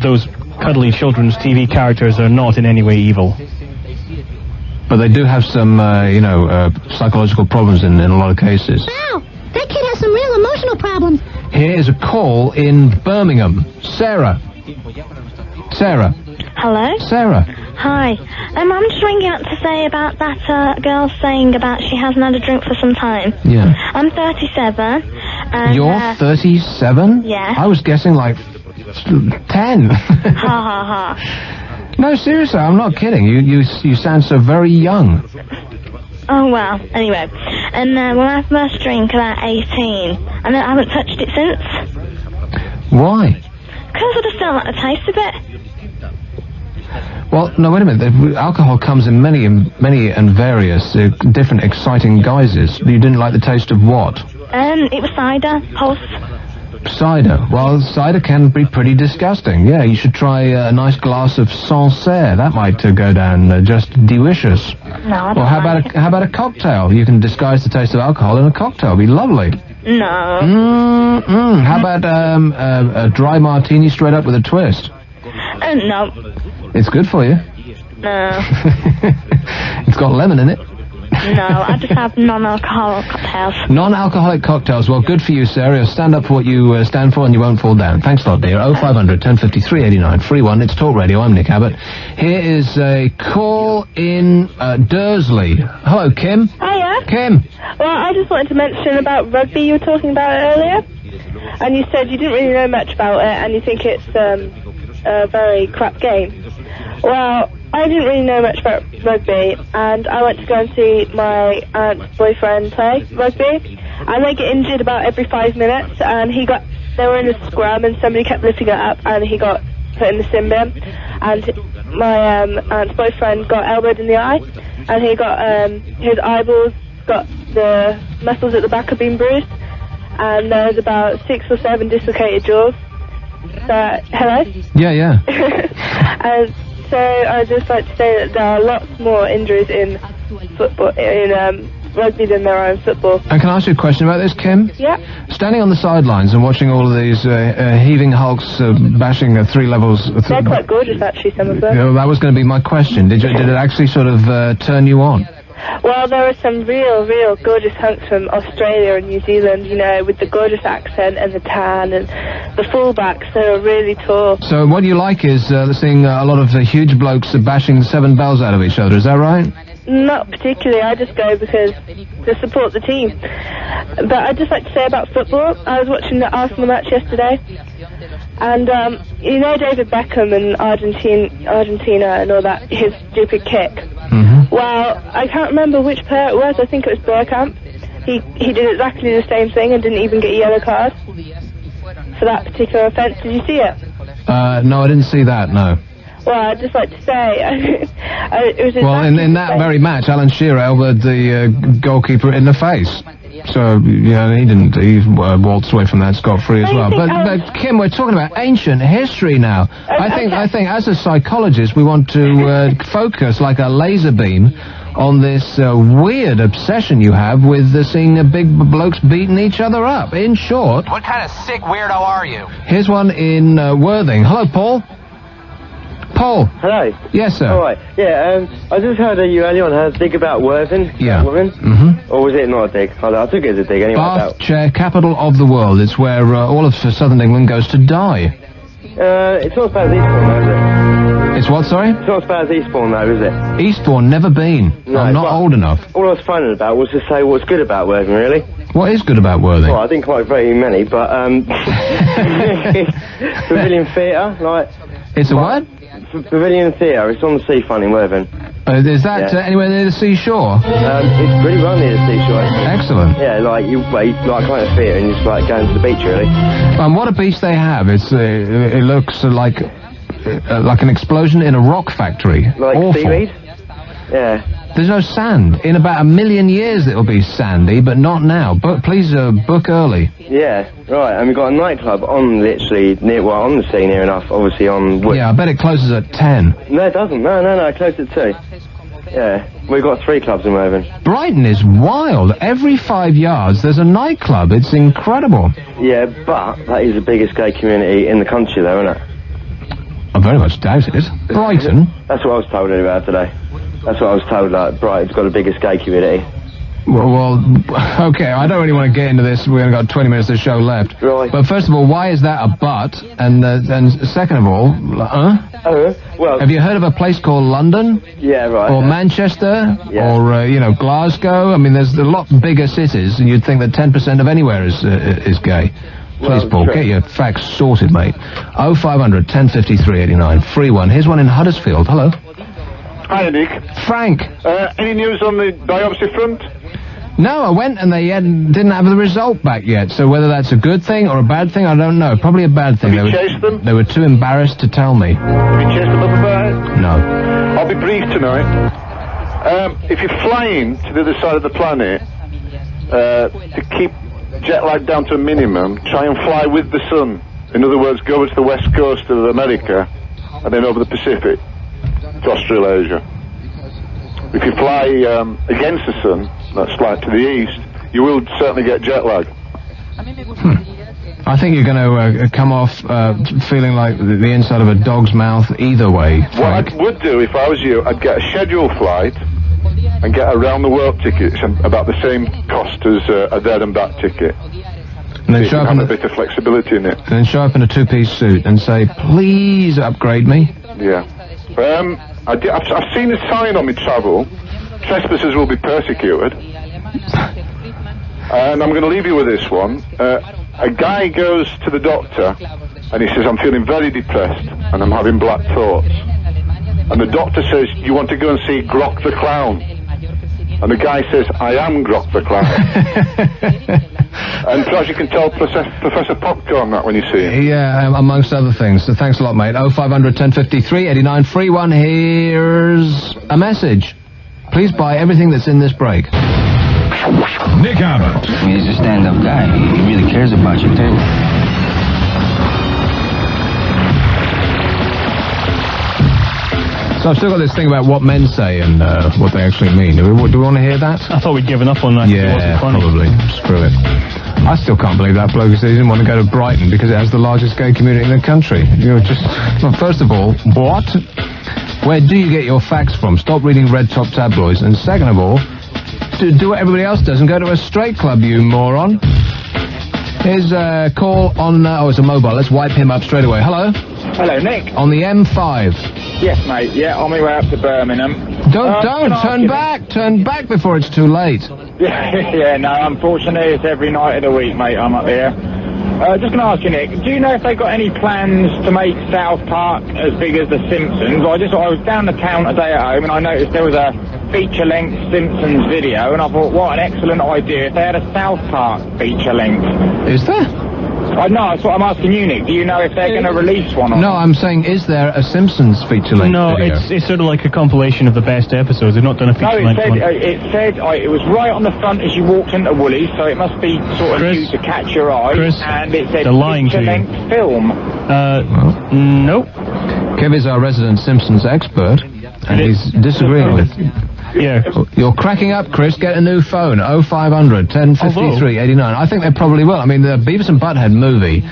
those cuddly children's TV characters are not in any way evil. But they do have some, psychological problems in a lot of cases. Wow, that kid has some real emotional problems. Here is a call in Birmingham. Sarah. Hello? Sarah. Hi. I'm just ringing up to say about that girl saying about she hasn't had a drink for some time. Yeah. I'm 37. And, You're 37? Yeah. I was guessing like 10. Ha ha ha. No, seriously, I'm not kidding. You sound so very young. Oh, well, anyway. And when I first drank about 18, and I haven't touched it since. Why? Because I just don't like the taste of it. Well, no, wait a minute. Alcohol comes in many and various different exciting guises. You didn't like the taste of what? It was cider, pulse. Cider. Well, cider can be pretty disgusting. Yeah, you should try a nice glass of Sancerre. That might go down just delicious. No, I don't Well, how about a cocktail? You can disguise the taste of alcohol in a cocktail. It'd be lovely. No. How about a dry martini straight up with a twist? No. It's good for you. No. It's got lemon in it. No, I just have non-alcoholic cocktails. Non-alcoholic cocktails. Well, good for you, Sarah. You'll stand up for what you stand for and you won't fall down. Thanks a lot, dear. 0500 1053 89. Free one. It's Talk Radio. I'm Nick Abbott. Here is a call in Dursley. Hello, Kim. Hiya. Kim. Well, I just wanted to mention about rugby you were talking about earlier. And you said you didn't really know much about it and you think it's a very crap game. Well, I didn't really know much about rugby, and I went to go and see my aunt's boyfriend play rugby, and they get injured about every 5 minutes, and they were in a scrum, and somebody kept lifting it up, and he got put in the sin bin, and my aunt's boyfriend got elbowed in the eye, and he got his eyeballs, got the muscles at the back have been bruised, and there's about 6 or 7 dislocated jaws. So, hello? Yeah. And so I'd just like to say that there are lots more injuries in football, in rugby than there are in football. And can I ask you a question about this, Kim? Yeah. Standing on the sidelines and watching all of these heaving hulks bashing 3 levels... They're quite gorgeous, actually, some of them. Yeah, that was going to be my question. Did it actually sort of turn you on? Well, there are some real gorgeous hunks from Australia and New Zealand, you know, with the gorgeous accent and the tan, and the fullbacks, they are really tall. So what you like is seeing a lot of huge blokes bashing 7 bells out of each other, is that right? Not particularly, I just go because to support the team. But I'd just like to say about football, I was watching the Arsenal match yesterday, and you know David Beckham and Argentina and all that, his stupid kick. Well, I can't remember which player it was. I think it was Bergkamp. He did exactly the same thing and didn't even get a yellow card for that particular offence. Did you see it? No, I didn't see that, no. Well, I'd just like to say, it was well, in that very match, Alan Shearer elbowed the goalkeeper in the face. So, yeah, he waltzed away from that scot-free as well. But Kim, we're talking about ancient history now. I think as a psychologist, we want to focus like a laser beam on this weird obsession you have with seeing big blokes beating each other up. In short... What kind of sick weirdo are you? Here's one in Worthing. Hello, Paul. Paul. Hello. Yes, sir. All right. Yeah, I just heard you earlier on had a dig about Worthing. Yeah. Woman. Or was it not a dig? I took it as a dig anyway. Bath chair capital of the world. It's where all of southern England goes to die. It's not as bad as Eastbourne, though, is it? It's what, sorry? It's not as bad as Eastbourne, though, is it? Eastbourne, never been. No, I'm not old enough. All I was phoning about was to say what's good about Worthing, really. What is good about Worthing? Well, I didn't quite very many, but Pavilion Theatre, like... It's a what? Pavilion Theatre. It's on the seafront in Worthing. Is that anywhere near the seashore? It's pretty well near the seashore, actually. Excellent. Yeah, like you like kind of theatre and you just like going to the beach, really. And what a beach they have! It looks like an explosion in a rock factory. Like awful. seaweed. Yeah. There's no sand. In about 1 million years it'll be sandy, but not now. But please book early. Yeah, right. And we've got a nightclub on on the sea near enough, obviously on Wood. Yeah, I bet it closes at 10. No, it doesn't. No, it closes at 2. Yeah, we've got 3 clubs in Worthing. Brighton is wild. Every 5 yards there's a nightclub. It's incredible. Yeah, but that is the biggest gay community in the country, though, isn't it? I very much doubt it. Brighton? That's what I was told about today. That's what I was told, like, Brighton's got the biggest gay community. Well, okay, I don't really want to get into this. We've only got 20 minutes of the show left. Right. But first of all, why is that a but? And second of all, well... Have you heard of a place called London? Yeah, right. Or Manchester? Yeah. Or, Glasgow? I mean, there's a lot bigger cities, and you'd think that 10% of anywhere is gay. Please, Paul, get your facts sorted, mate. 0500 1053 89. Free one. Here's one in Huddersfield. Hello. Hi, Nick. Frank. Any news on the biopsy front? No, I went and they didn't have the result back yet. So whether that's a good thing or a bad thing, I don't know. Probably a bad thing. Have you chased them? They were too embarrassed to tell me. Have you chased them up about it? No. I'll be brief tonight. If you're flying to the other side of the planet, to keep jet lag down to a minimum, try and fly with the sun. In other words, go to the west coast of America and then over the Pacific to Australasia. If you fly against the sun, that's like to the east, you will certainly get jet lag. I think you're going to come off feeling like the inside of a dog's mouth either way, Frank. What I would do if I was you, I'd get a scheduled flight and get a round-the-world ticket. It's about the same cost as a there and back ticket. And then so you can have a bit of flexibility in it. And then show up in a two-piece suit and say, please upgrade me. Yeah. I've seen a sign on my travel, trespassers will be persecuted. And I'm going to leave you with this one. A guy goes to the doctor and he says, I'm feeling very depressed and I'm having black thoughts. And the doctor says, you want to go and see Grok the Clown? and the guy says, I am Grok the Clown. And perhaps you can tell Professor Popcorn that when you see him. Yeah, amongst other things. So thanks a lot, mate. 0500 1053 89 free one. Here's a message. Please buy everything that's in this break. Nick Abbott. I mean, he's a stand-up guy. He really cares about you, too. So I've still got this thing about what men say and what they actually mean. Do we want to hear that? I thought we'd given up on that. Yeah, it wasn't funny. probably. Screw it. I still can't believe that bloke said he didn't want to go to Brighton because it has the largest gay community in the country. You're just... Well, first of all, what? Where do you get your facts from? Stop reading red top tabloids. And second of all, do what everybody else does and go to a straight club, you moron. Here's a call on... it's a mobile. Let's wipe him up straight away. Hello? Hello, Nick. On the M5. Yes, mate. Yeah, on my way up to Birmingham. Don't turn back. Turn back before it's too late. Yeah, no, unfortunately it's every night of the week, mate, I'm up here. Just going to ask you, Nick, do you know if they got any plans to make South Park as big as The Simpsons? I was down the town today at home and I noticed there was a feature-length Simpsons video and I thought, what an excellent idea if they had a South Park feature-length. Is there? No, that's what I'm asking you, Nick. Do you know if they're going to release one or No, not? I'm saying, is there a Simpsons feature-length No, video? it's sort of like a compilation of the best episodes. They've not done a feature-length one. It said it was right on the front as you walked into Woolies, so it must be sort of new to catch your eye. Chris, and it said they're lying to you. feature-length film. Nope. Kev is our resident Simpsons expert, and he's disagreeing with you. Yeah. You're cracking up, Chris. Get a new phone. 0500 1053 89. I think they probably will. I mean, the Beavis and Butthead movie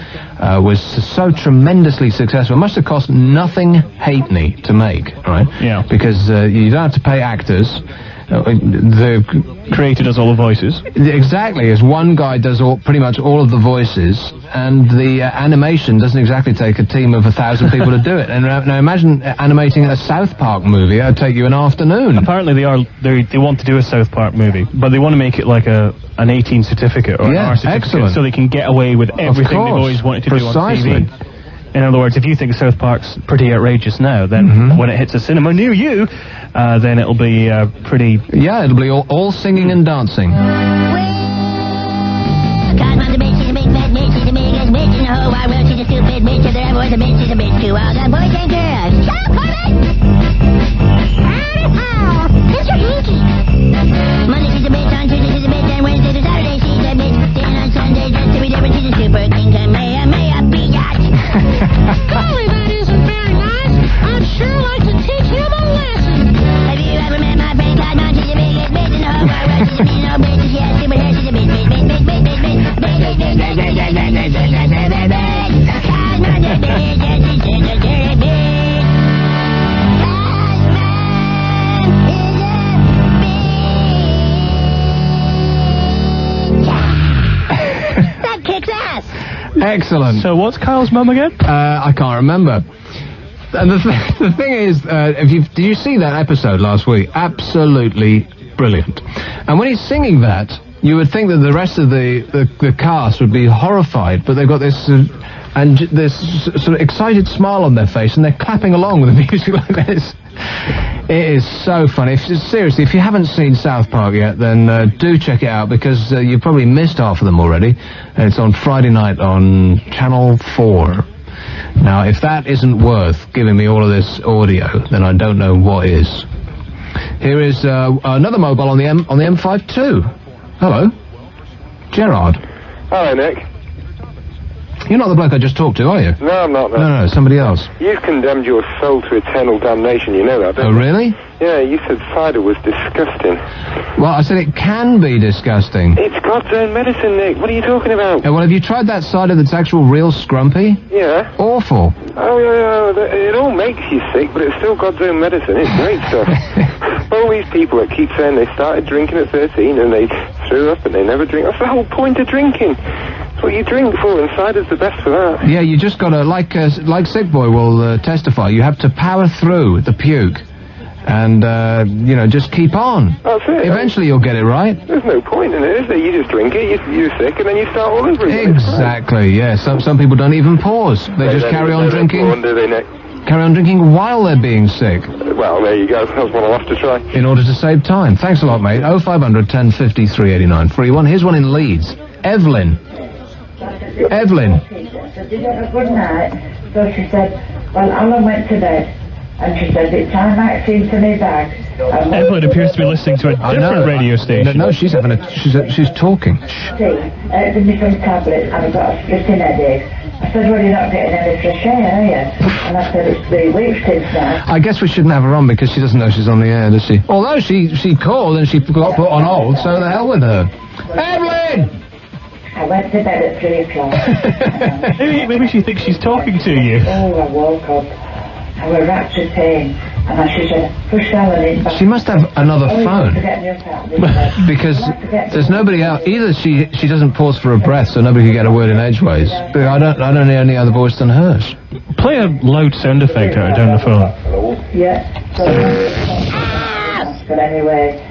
was so tremendously successful. It must have cost nothing halfpenny to make, right? Yeah. Because you don't have to pay actors. The creator does all the voices. Exactly, as one guy does pretty much all of the voices, and the animation doesn't exactly take a team of 1,000 people to do it. And now imagine animating a South Park movie. That'd take you an afternoon. Apparently they want to do a South Park movie, but they want to make it like an 18 certificate or an R certificate, excellent. so they can get away with everything they've always wanted to do on TV. In other words, if you think South Park's pretty outrageous now, then when it hits a cinema near you, then it'll be pretty... Yeah, it'll be all singing and dancing. Cosmo's a bitch, she's a big fat bitch, she's the biggest bitch in the whole wide world, she's a stupid bitch, if there ever was a bitch, she's a bitch to all the boys and girls. Shut up, Corbin! Who's your hinky? Monday she's a bitch, on Tuesday she's a bitch, and Wednesday to Saturday she's a bitch, then on Sunday just to be different, she's a super king, and may a biatch. Golly, that isn't very nice. I'd sure like to teach him a lesson. Have you ever met my friend Cosmo? She's the biggest bitch in the whole wide world, she's a mean old bitch, she has stupid hair, she's a bitch, bitch, bitch, bitch, bitch, bitch, bitch. That kicks ass. Excellent. So what's Kyle's mum again? I can't remember. And the thing is, did you see that episode last week? Absolutely brilliant. And when he's singing that, you would think that the rest of the cast would be horrified, but they've got this sort of excited smile on their face, and they're clapping along with the music like this. It is so funny. Seriously, if you haven't seen South Park yet, then do check it out, because you've probably missed half of them already. It's on Friday night on Channel 4. Now, if that isn't worth giving me all of this audio, then I don't know what is. Here is another mobile on the M5 too. Hello, Gerard. Hello, Nick. You're not the bloke I just talked to, are you? No, I'm not. No, somebody else. You've condemned your soul to eternal damnation, you know that, don't you? Oh, really? Yeah, you said cider was disgusting. Well, I said it can be disgusting. It's God's own medicine, Nick. What are you talking about? Well, have you tried that cider that's actual real scrumpy? Yeah. Awful. Oh, yeah, it all makes you sick, but it's still God's own medicine. It's great stuff. All these people that keep saying they started drinking at 13 and they threw up and they never drink. That's the whole point of drinking. That's what you drink for, and cider's the best for that. Yeah, you just gotta, like Sick Boy will testify, you have to power through the puke. And, just keep on. That's it. Eventually you'll get it right. There's no point in it, is there? You just drink it, you're sick, and then you start all over again. Exactly, yeah. Some people don't even pause. They just carry on drinking. They don't, do they, Nick? carry on drinking while they're being sick. Well, there you go. That's what I'll have to try. In order to save time. Thanks a lot, mate. 0500 1050 389. Free one. Here's one in Leeds. Evelyn. Evelyn. So did have a good night. So she said, well, Alan went to bed. And she said, it's time Max into my bag. Evelyn appears to be listening to a different radio station. No, she's having she's talking. Give me some tablets, and I've got a splitting headache. I said, well, you're not getting any fresh air, are you? And I said, it's 3 weeks since now. I guess we shouldn't have her on because she doesn't know she's on the air, does she? Although she called and she got put on hold, so the hell with her. Evelyn! I went to bed at 3 o'clock. Maybe she thinks she's talking to you. Oh, I woke up. I was wrapped in pain. And she said, push Alan in back. She must have another phone. To get me up out this Because there's nobody out. Either she doesn't pause for a breath, so nobody can get a word in edgeways. But I don't hear any other voice than hers. Play a loud sound effect out down the phone. Yeah. So, but anyway,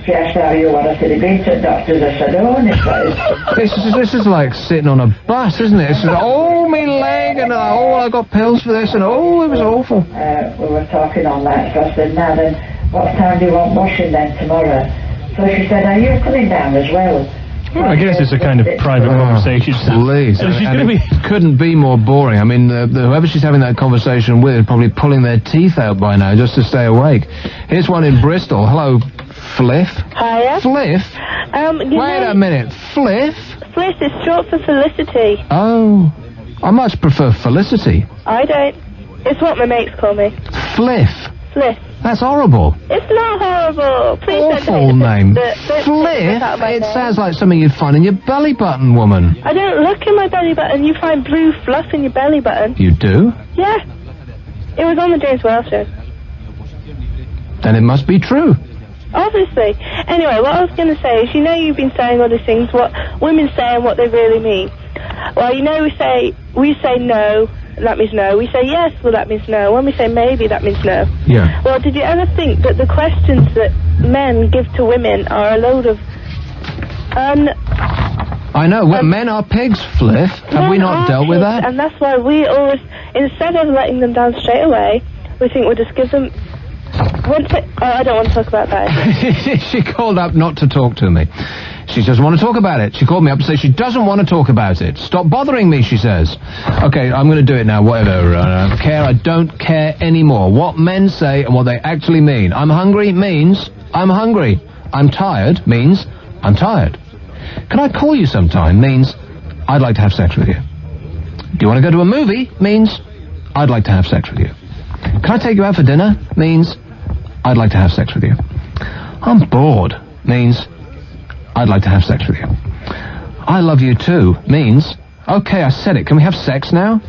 she asked how you want us to be to doctors. I said, oh, this is like sitting on a bus, isn't it? It's just, oh, me leg, and oh, I got pills for this, and oh, it was awful. We were talking on that, so I said, now then, what time do you want washing then tomorrow? So she said, are you coming down as well? Well, I guess it's a kind of private conversation. Please. So she's and it couldn't be more boring. I mean, whoever she's having that conversation with is probably pulling their teeth out by now just to stay awake. Here's one in Bristol. Hello, Fliff. Hiya. Fliff? Wait a minute. Fliff? Fliff is short for Felicity. Oh. I much prefer Felicity. I don't. It's what my mates call me. Fliff? Fliff. That's horrible. It's not horrible. Please Awful don't name. Fliff? It sounds like something you'd find in your belly button, woman. I don't look in my belly button. You find blue fluff in your belly button. You do? Yeah. It was on the James Wells show. Then it must be true. Obviously. Anyway, what I was going to say is, you know you've been saying all these things, what women say and what they really mean. Well, you know we say no, that means no. We say yes, well that means no. When we say maybe, that means no. Yeah. Well, did you ever think that the questions that men give to women are a load of I know, men are pigs, Fliff. Have we not dealt with that? And that's why we always, instead of letting them down straight away, we think we'll just give them... I don't want to talk about that. She called up not to talk to me. She doesn't want to talk about it. She called me up to say she doesn't want to talk about it. Stop bothering me, she says. Okay, I'm going to do it now, whatever. I don't care. I don't care anymore. What men say and what they actually mean. I'm hungry means I'm hungry. I'm tired means I'm tired. Can I call you sometime means I'd like to have sex with you. Do you want to go to a movie means I'd like to have sex with you. Can I take you out for dinner means I'd like to have sex with you. I'm bored means I'd like to have sex with you. I love you too means, okay, I said it, can we have sex now?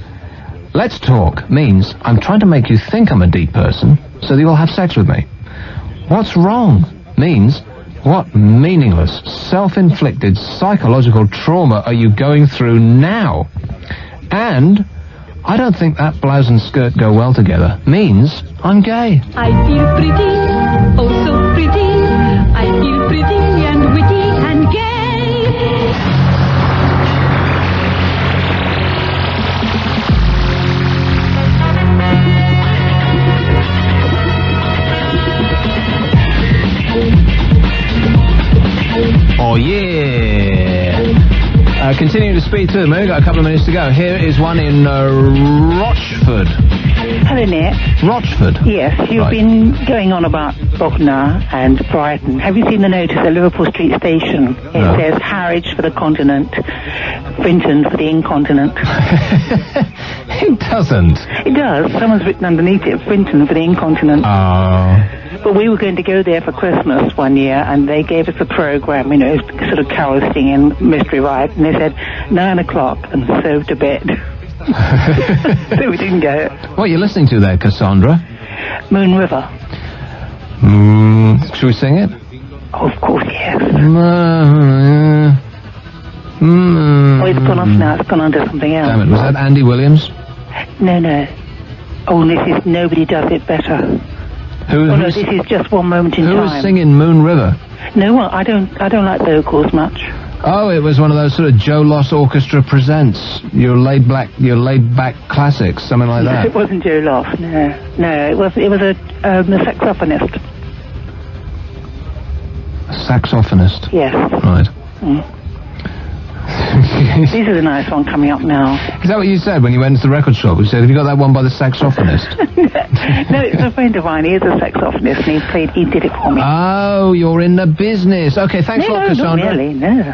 Let's talk means I'm trying to make you think I'm a deep person so that you'll have sex with me. What's wrong means, what meaningless, self-inflicted psychological trauma are you going through now? And I don't think that blouse and skirt go well together means I'm gay. I feel pretty, oh so pretty. I feel pretty and witty and gay. Oh yeah! Continuing to speed through, we've got a couple of minutes to go. Here is one in Rochford. Hello, Nick. Rochford? Yes, you've been going on about Bognor and Brighton. Have you seen the notice at Liverpool Street Station? It says Harwich for the continent, Brinton for the incontinent. It doesn't. It does. Someone's written underneath it, Brinton for the incontinent. Oh. But we were going to go there for Christmas one year, and they gave us a program, you know, sort of carol singing, mystery ride, and they said 9 o'clock and so to bed. So we didn't go. What are you listening to there, Cassandra? Moon River. Should we sing it? Oh, of course, yes. Oh, it's gone off now. It's gone on to something else. Damn it, was that Andy Williams? No. Oh, this is Nobody Does It Better. No, this is Just One Moment in Time. Who was singing Moon River? No, well, I don't like vocals much. Oh, it was one of those sort of Joe Loss Orchestra presents your laid back classics, something like that. It wasn't Joe Loss. No, it was a saxophonist. A saxophonist. Yes. Right. This is a nice one coming up now. Is that what you said when you went to the record shop? You said, "Have you got that one by the saxophonist?" No, it's a friend of mine. He is a saxophonist, and he did it for me. Oh, you're in the business. Okay, thanks a lot, Cassandra. Not really, no.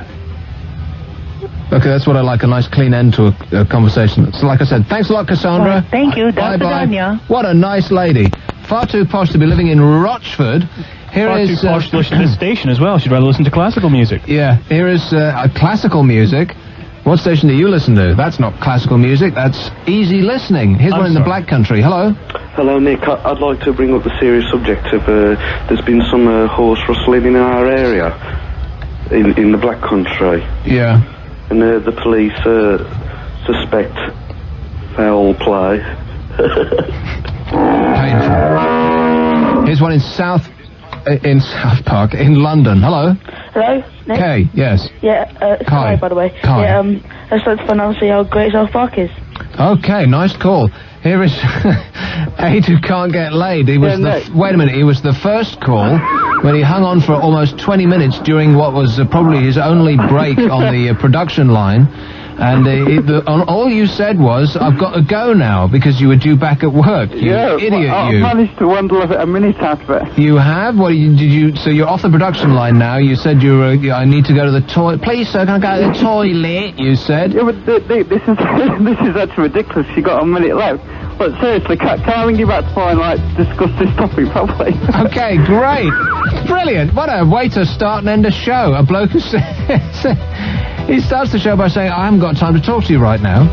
Okay, that's what I like, a nice clean end to a conversation. So like I said, thanks a lot, Cassandra. Well, thank you. Bye-bye. What a nice lady. Far too posh to be living in Rochford. Here Far is... too posh to listen to this station as well. She'd rather listen to classical music. Yeah, here is classical music. What station do you listen to? That's not classical music, that's easy listening. Here's one in the Black Country. Hello? Hello, Nick. I'd like to bring up the serious subject of there's been some horse rustling in our area, in the Black Country. Yeah. And the police suspect foul play. Painful. Here's one in South Park, in London. Hello? Hello, Nick? Kay, yes. Yeah, it's Kai, by the way. Kai. Yeah, I just like to find out and see how great South Park is. Okay, nice call. Here is Aid who can't get laid. He was wait a minute, he was the first call when he hung on for almost 20 minutes during what was probably his only break on the production line. And all you said was, "I've got to go now," because you were due back at work. You idiot, I've managed to wandle a minute out of it. You have? What did you? So you're off the production line now. You said I need to go to the toilet. Please, sir, can I go to the toilet? You said. Yeah, but this is actually ridiculous. You got a minute left. But seriously, can I ring you back tomorrow and discuss this topic properly? Okay, great, brilliant. What a way to start and end a show. A bloke who says. He starts the show by saying, "I haven't got time to talk to you right now,"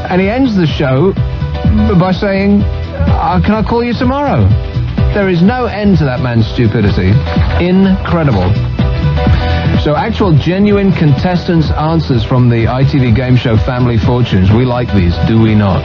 and he ends the show by saying, "Can I call you tomorrow?" There is no end to that man's stupidity. Incredible. So actual genuine contestants' answers from the ITV game show Family Fortunes. We like these, do we not?